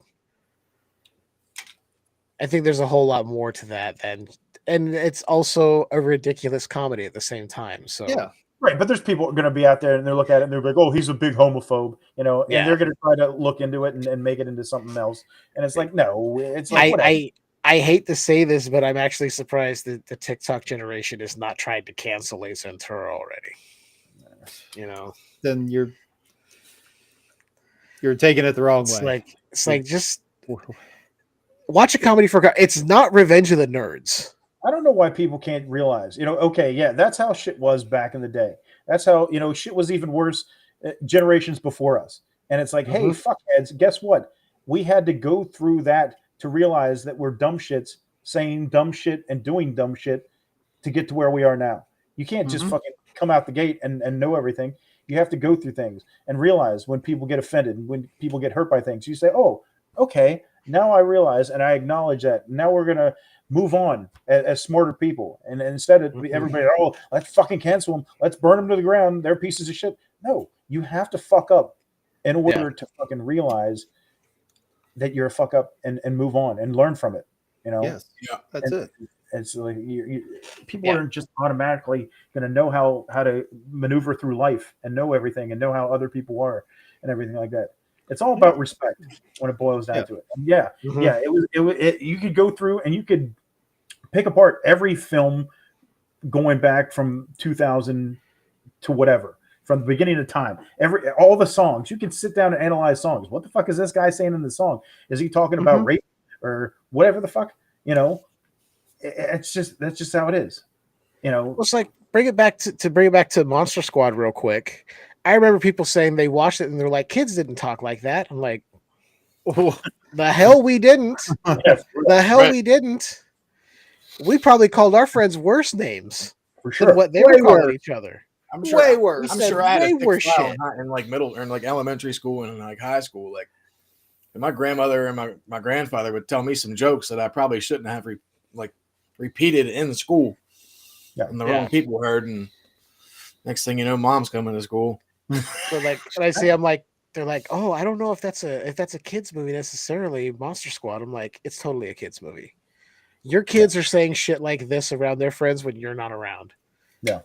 I think there's a whole lot more to that and it's also a ridiculous comedy at the same time. So yeah. Right, but there's people going to be out there and they look at it and they're like, "Oh, he's a big homophobe," you know, and they're going to try to look into it and make it into something else. And it's like, no, it's like I hate to say this, but I'm actually surprised that the TikTok generation is not trying to cancel Ace Ventura already. You know, then you're taking it the wrong way. It's like just watch a comedy for. It's not Revenge of the Nerds. I don't know why people can't realize, you know, okay, yeah, that's how shit was back in the day. That's how, you know, shit was even worse generations before us. And it's like, hey, fuckheads, guess what? We had to go through that to realize that we're dumb shits saying dumb shit and doing dumb shit to get to where we are now. You can't just fucking come out the gate and know everything. You have to go through things and realize when people get offended, when people get hurt by things. You say, oh, okay, now I realize and I acknowledge that. Now we're going to move on as smarter people. And instead of everybody, oh, let's fucking cancel them. Let's burn them to the ground. They're pieces of shit. No, you have to fuck up in order to fucking realize that you're a fuck up and move on and learn from it. You know? Yes. Yeah, that's it. It's like people aren't just automatically going to know how to maneuver through life and know everything and know how other people are and everything like that. It's all about respect when it boils down to it. And you could go through and you could pick apart every film going back from 2000 to whatever, from the beginning of time. All the songs, you can sit down and analyze songs. What the fuck is this guy saying in the song? Is he talking about rape or whatever the fuck? You know, that's just how it is. You know, it's like bring it back to Monster Squad real quick. I remember people saying they watched it and they're like, kids didn't talk like that. I'm like, oh, the hell we didn't. The hell we didn't. We probably called our friends worse names for sure than what they were calling each other. I'm sure, way worse. I'm sure I had way a thick worse file shit. in like middle or in like elementary school and in like high school. Like my grandmother and my grandfather would tell me some jokes that I probably shouldn't have repeated in school. Yeah. And the wrong people heard. And next thing you know, mom's coming to school. So like, and I see, I'm like, they're like, oh, I don't know if that's a kid's movie necessarily. Monster Squad. I'm like, it's totally a kid's movie. Your kids are saying shit like this around their friends when you're not around. Yeah.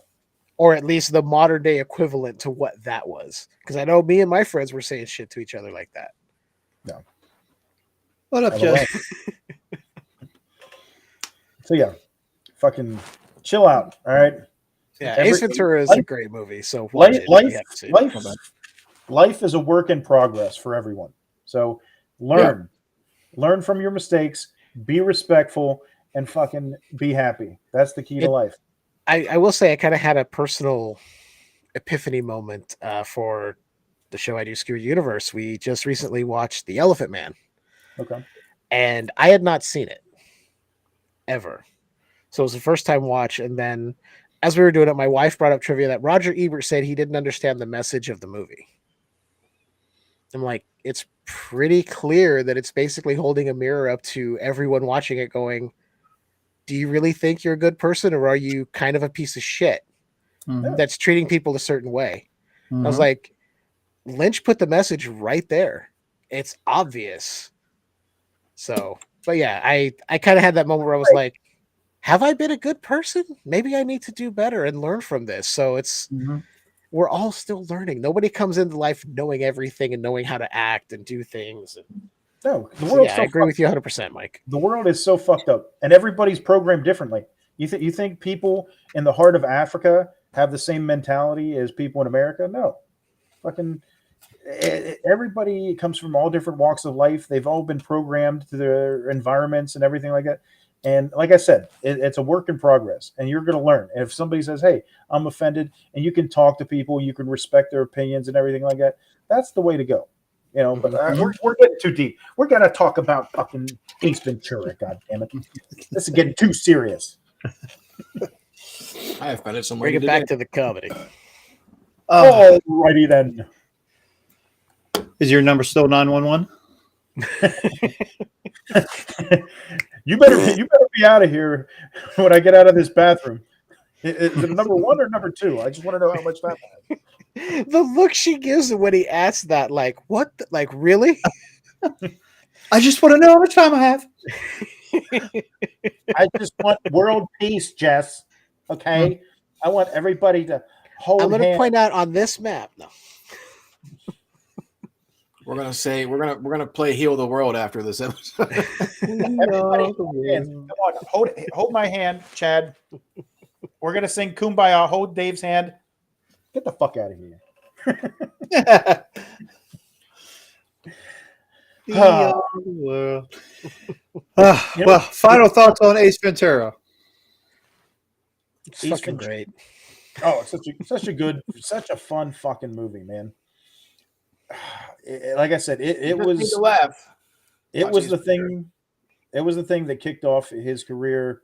or at least the modern day equivalent to what that was. Because I know me and my friends were saying shit to each other like that. No. What up, Jeff? So yeah, fucking chill out. All right. Yeah, Ace Ventura is a great movie. So watch it if you haven't seen it. Life is a work in progress for everyone. So learn from your mistakes, be respectful, and fucking be happy. That's the key to life. I will say I kind of had a personal epiphany moment for the show I do, Skewer Universe. We just recently watched The Elephant Man. Okay. And I had not seen it ever. So it was the first time watch. And then as we were doing it, my wife brought up trivia that Roger Ebert said he didn't understand the message of the movie. I'm like, it's pretty clear that it's basically holding a mirror up to everyone watching it going, do you really think you're a good person, or are you kind of a piece of shit that's treating people a certain way? I was like, Lynch put the message right there. It's obvious. So, but yeah, I kind of had that moment where I was like, have I been a good person? Maybe I need to do better and learn from this. So it's, we're all still learning. Nobody comes into life knowing everything and knowing how to act and do things. No, the world's I agree with you 100%, Mike. The world is so fucked up, and everybody's programmed differently. You think people in the heart of Africa have the same mentality as people in America? No, fucking everybody comes from all different walks of life. They've all been programmed to their environments and everything like that. And like I said, it's a work in progress, and you're going to learn. And if somebody says, "Hey, I'm offended," and you can talk to people, you can respect their opinions and everything like that, that's the way to go. You know, but we're getting too deep. We're going to talk about fucking Ace Ventura, God damn it. This is getting too serious. I offended somebody. Bring it back to the comedy. Alrighty then. Is your number still 911? You better be out of here when I get out of this bathroom. Is it number 1 or number 2? I just want to know how much that matters. The look she gives him when he asks that, like, what? Like, really? I just want to know how much time I have. I just want world peace, Jess. Okay? I want everybody to hold I'm going to hands. point out on this map. No. We're gonna say we're gonna play Heal the World after this episode. Everybody hold hands. Come on, hold my hand, Chad. We're gonna sing Kumbaya. Hold Dave's hand. Get the fuck out of here. World. Well, final thoughts on Ace Ventura. It's fucking great. Oh, it's such a fun fucking movie, man. Like I said, it was to laugh. It was the thing. It was the thing that kicked off his career.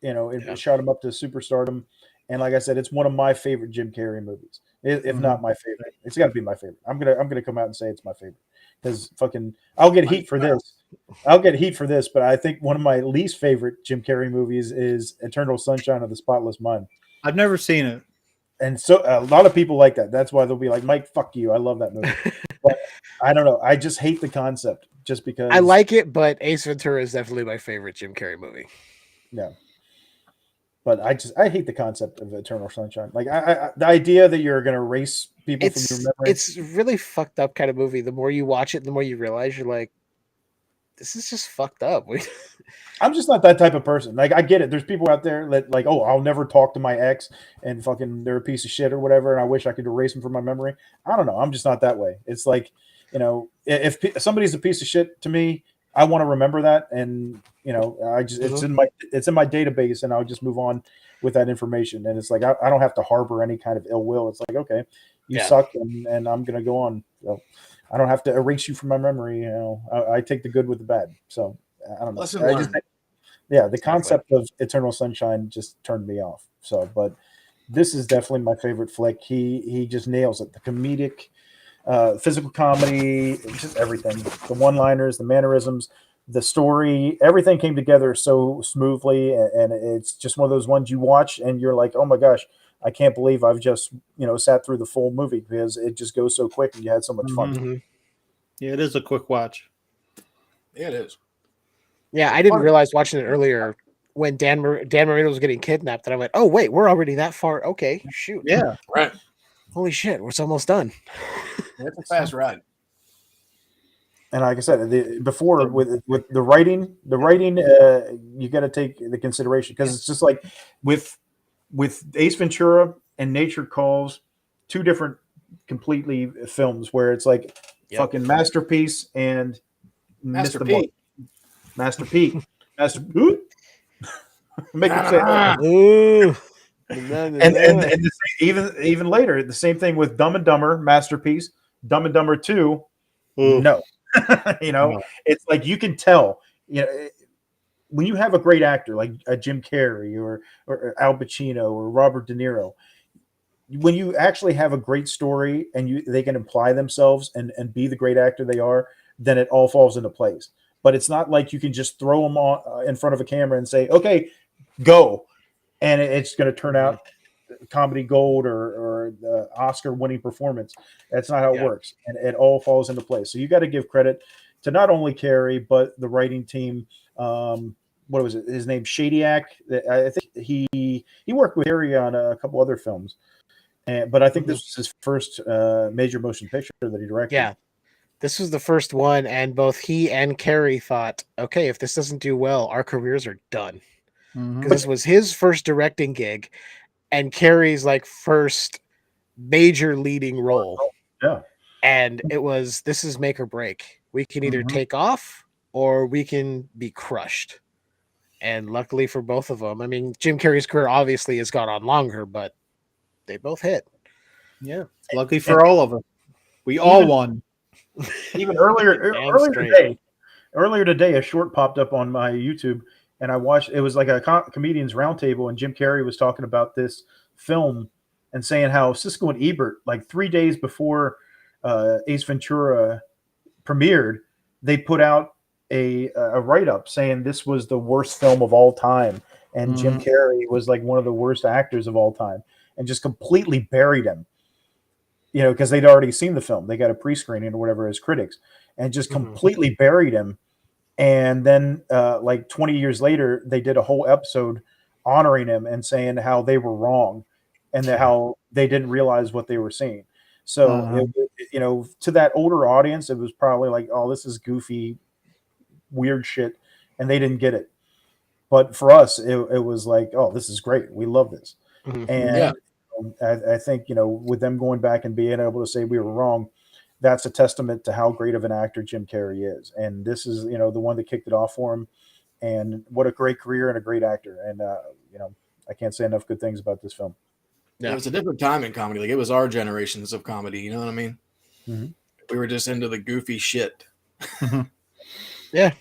You know, it shot him up to superstardom. And like I said, it's one of my favorite Jim Carrey movies, if not my favorite. It's got to be my favorite. I'm gonna come out and say it's my favorite because fucking I'll get heat for this. But I think one of my least favorite Jim Carrey movies is Eternal Sunshine of the Spotless Mind. I've never seen it. And so a lot of people like that. That's why they'll be like, Mike, fuck you. I love that movie. But I don't know. I just hate the concept just because. I like it, but Ace Ventura is definitely my favorite Jim Carrey movie. Yeah. But I hate the concept of Eternal Sunshine. Like the idea that you're going to erase people from your memory. It's really fucked up kind of movie. The more you watch it, the more you realize you're like, this is just fucked up. I'm just not that type of person. Like, I get it. There's people out there that like, oh, I'll never talk to my ex and fucking they're a piece of shit or whatever. And I wish I could erase them from my memory. I don't know. I'm just not that way. It's like, you know, if somebody's a piece of shit to me, I want to remember that. And, you know, it's in my database and I'll just move on with that information. And it's like, I don't have to harbor any kind of ill will. It's like, okay, you suck and I'm going to go on. So I don't have to erase you from my memory. You know, I take the good with the bad. So I don't know. The concept of Eternal Sunshine just turned me off. So, but this is definitely my favorite flick. He just nails it. The comedic, physical comedy, just everything. The one-liners, the mannerisms, the story, everything came together so smoothly. And it's just one of those ones you watch and you're like, oh my gosh, I can't believe I've just, sat through the full movie because it just goes so quick and you had so much fun. Mm-hmm. Yeah, it is a quick watch. Yeah, it is. Yeah, I didn't realize watching it earlier when Dan Marino was getting kidnapped, and I went, "Oh wait, we're already that far. Okay, shoot, Yeah. Right. holy shit, it's almost done." It's a fast ride. And like I said, before with the writing, you got to take the consideration because it's just like with Ace Ventura and Nature Calls, two different completely films where it's like fucking Masterpiece and Master Mr. P. Master P. Master make it say Ooh. and the even later the same thing with Dumb and Dumber, Masterpiece, Dumb and Dumber 2. No. It's like you can tell, when you have a great actor like Jim Carrey or Al Pacino or Robert De Niro, when you actually have a great story and they can apply themselves and be the great actor they are, then it all falls into place. But it's not like you can just throw them on in front of a camera and say, okay, go. And it's going to turn out comedy gold or the Oscar winning performance. That's not how it works. And it all falls into place. So you got to give credit to not only Carrey, but the writing team. What was it? His name Shadyac. I think he worked with Carrey on a couple other films. But I think this was his first major motion picture that he directed. Yeah. This was the first one, and both he and Carrey thought, okay, if this doesn't do well, our careers are done. Because this was his first directing gig and Carrey's like first major leading role. Yeah. And this is make or break. We can either take off or we can be crushed. And luckily for both of them, I mean, Jim Carrey's career obviously has gone on longer, but they both hit. Yeah. Lucky for all of us. We all won. Even earlier today, a short popped up on my YouTube, and I watched. It was like a comedians roundtable, and Jim Carrey was talking about this film and saying how Siskel and Ebert, like 3 days before Ace Ventura premiered, they put out a write up saying this was the worst film of all time, and Jim Carrey was like one of the worst actors of all time, and just completely buried him. Because they'd already seen the film. They got a pre-screening or whatever as critics and just completely buried him. And then like 20 years later, they did a whole episode honoring him and saying how they were wrong and how they didn't realize what they were seeing. So, to that older audience, it was probably like, oh, this is goofy, weird shit. And they didn't get it. But for us, it was like, oh, this is great. We love this. And I think, with them going back and being able to say we were wrong, that's a testament to how great of an actor Jim Carrey is. And this is, the one that kicked it off for him. And what a great career and a great actor. And, I can't say enough good things about this film. Yeah, it was a different time in comedy. Like it was our generations of comedy. You know what I mean? We were just into the goofy shit. Yeah.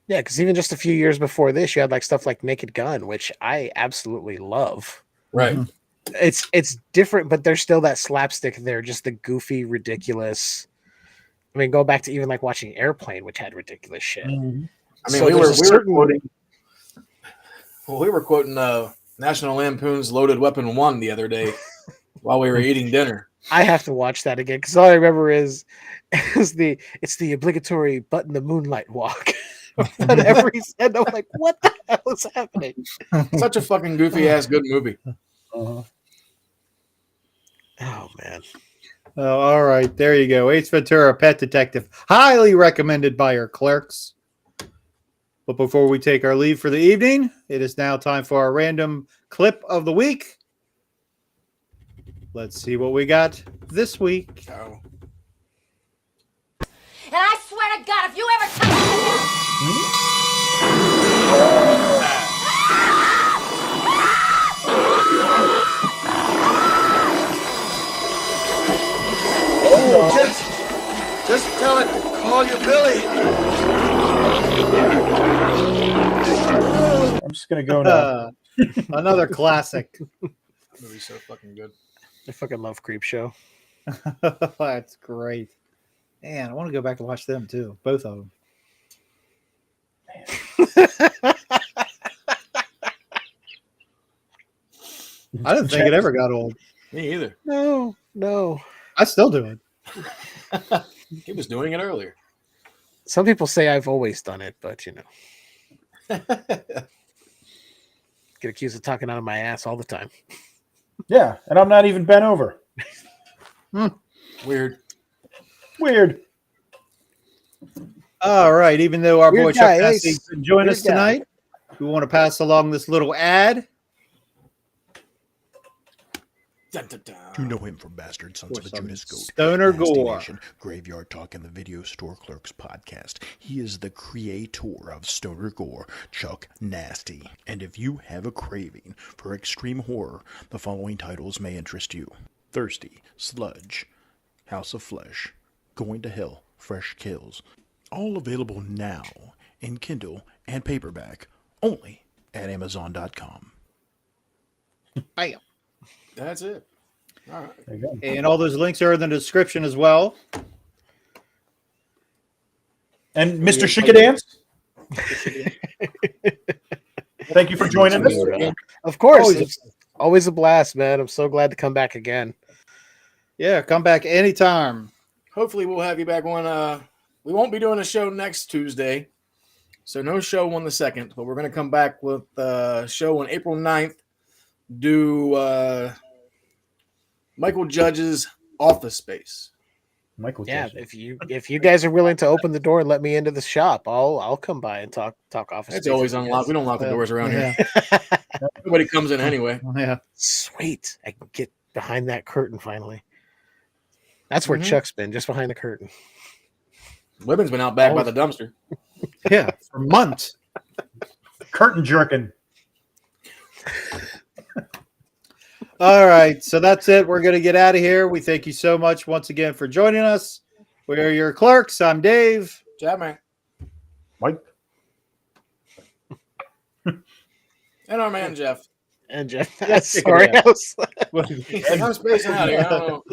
Yeah, because even just a few years before this, you had like stuff like Naked Gun, which I absolutely love. Right. It's different, but there's still that slapstick there, just the goofy, ridiculous. I mean, go back to even like watching Airplane, which had ridiculous shit. I mean, we were quoting National Lampoon's Loaded Weapon 1 the other day while we were eating dinner. I have to watch that again because all I remember is it's the obligatory button the moonlight walk. Whatever he said, I'm like, what the hell is happening? Such a fucking goofy ass good movie. Oh man. Oh, all right, there you go. Ace Ventura, Pet Detective, highly recommended by our clerks. But before we take our leave for the evening, it is now time for our random clip of the week. Let's see what we got this week. Oh. And I swear to God, if you ever touch Just tell it. Call you Billy. I'm just going to go now. Another classic. That movie's so fucking good. I fucking love Creep Show. That's great. Man, I want to go back and watch them too. Both of them. I didn't think it ever got old. Me either. No. I still do it. He was doing it earlier. Some people say I've always done it, but Get accused of talking out of my ass all the time. Yeah, and I'm not even bent over. Weird. All right. Even though our Weird boy Chuck guy, Cassidy's Ace. been joining Weird us guy. tonight, we want to pass along this little ad. Dun, dun, dun. You know him from Bastard Sons of a Judas Goat, Stoner Nasty Gore. Nation, Graveyard Talk, and the video Store Clerks Podcast. He is the creator of Stoner Gore, Chuck Nasty. And if you have a craving for extreme horror, the following titles may interest you. Thirsty, Sludge, House of Flesh, Going to Hell, Fresh Kills. All available now in Kindle and paperback, only at Amazon.com. Bam. That's it. All right. There you go. And all those links are in the description as well. And Mr. Shikadance, thank you for joining us. Of course. It's always a blast, man. I'm so glad to come back again. Yeah, come back anytime. Hopefully we'll have you back on. We won't be doing a show next Tuesday. So no show on the 2nd, but we're going to come back with a show on April 9th. Do Michael Judge's Office Space. Michael Yeah, Judge. if you guys are willing to open the door and let me into the shop, I'll come by and talk office. It's space always with you unlocked. guys. We don't lock the doors around Yeah. here. Nobody comes in anyway. Yeah. Sweet. I can get behind that curtain finally. That's where Mhm. Chuck's been, just behind the curtain. Women's been out back by the dumpster. Yeah, for months. Curtain jerking. All right, so that's it. We're going to get out of here. We thank you so much once again for joining us. We're your clerks. I'm Dave. Chat, man. Mike. And our man, Jeff. And Jeff, Yes, sorry, yeah. I was He's like, I'm spacing out here. I don't know.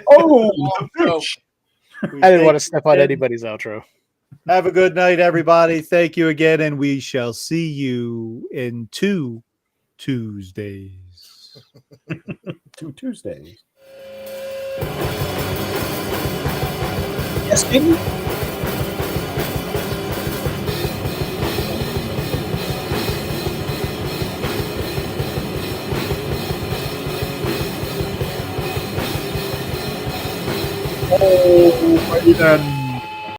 Oh, So, I didn't want to step on anybody's outro. Have a good night, everybody. Thank you again, and we shall see you in 2 Tuesdays. 2 Tuesdays. Yes, baby. Oh, then.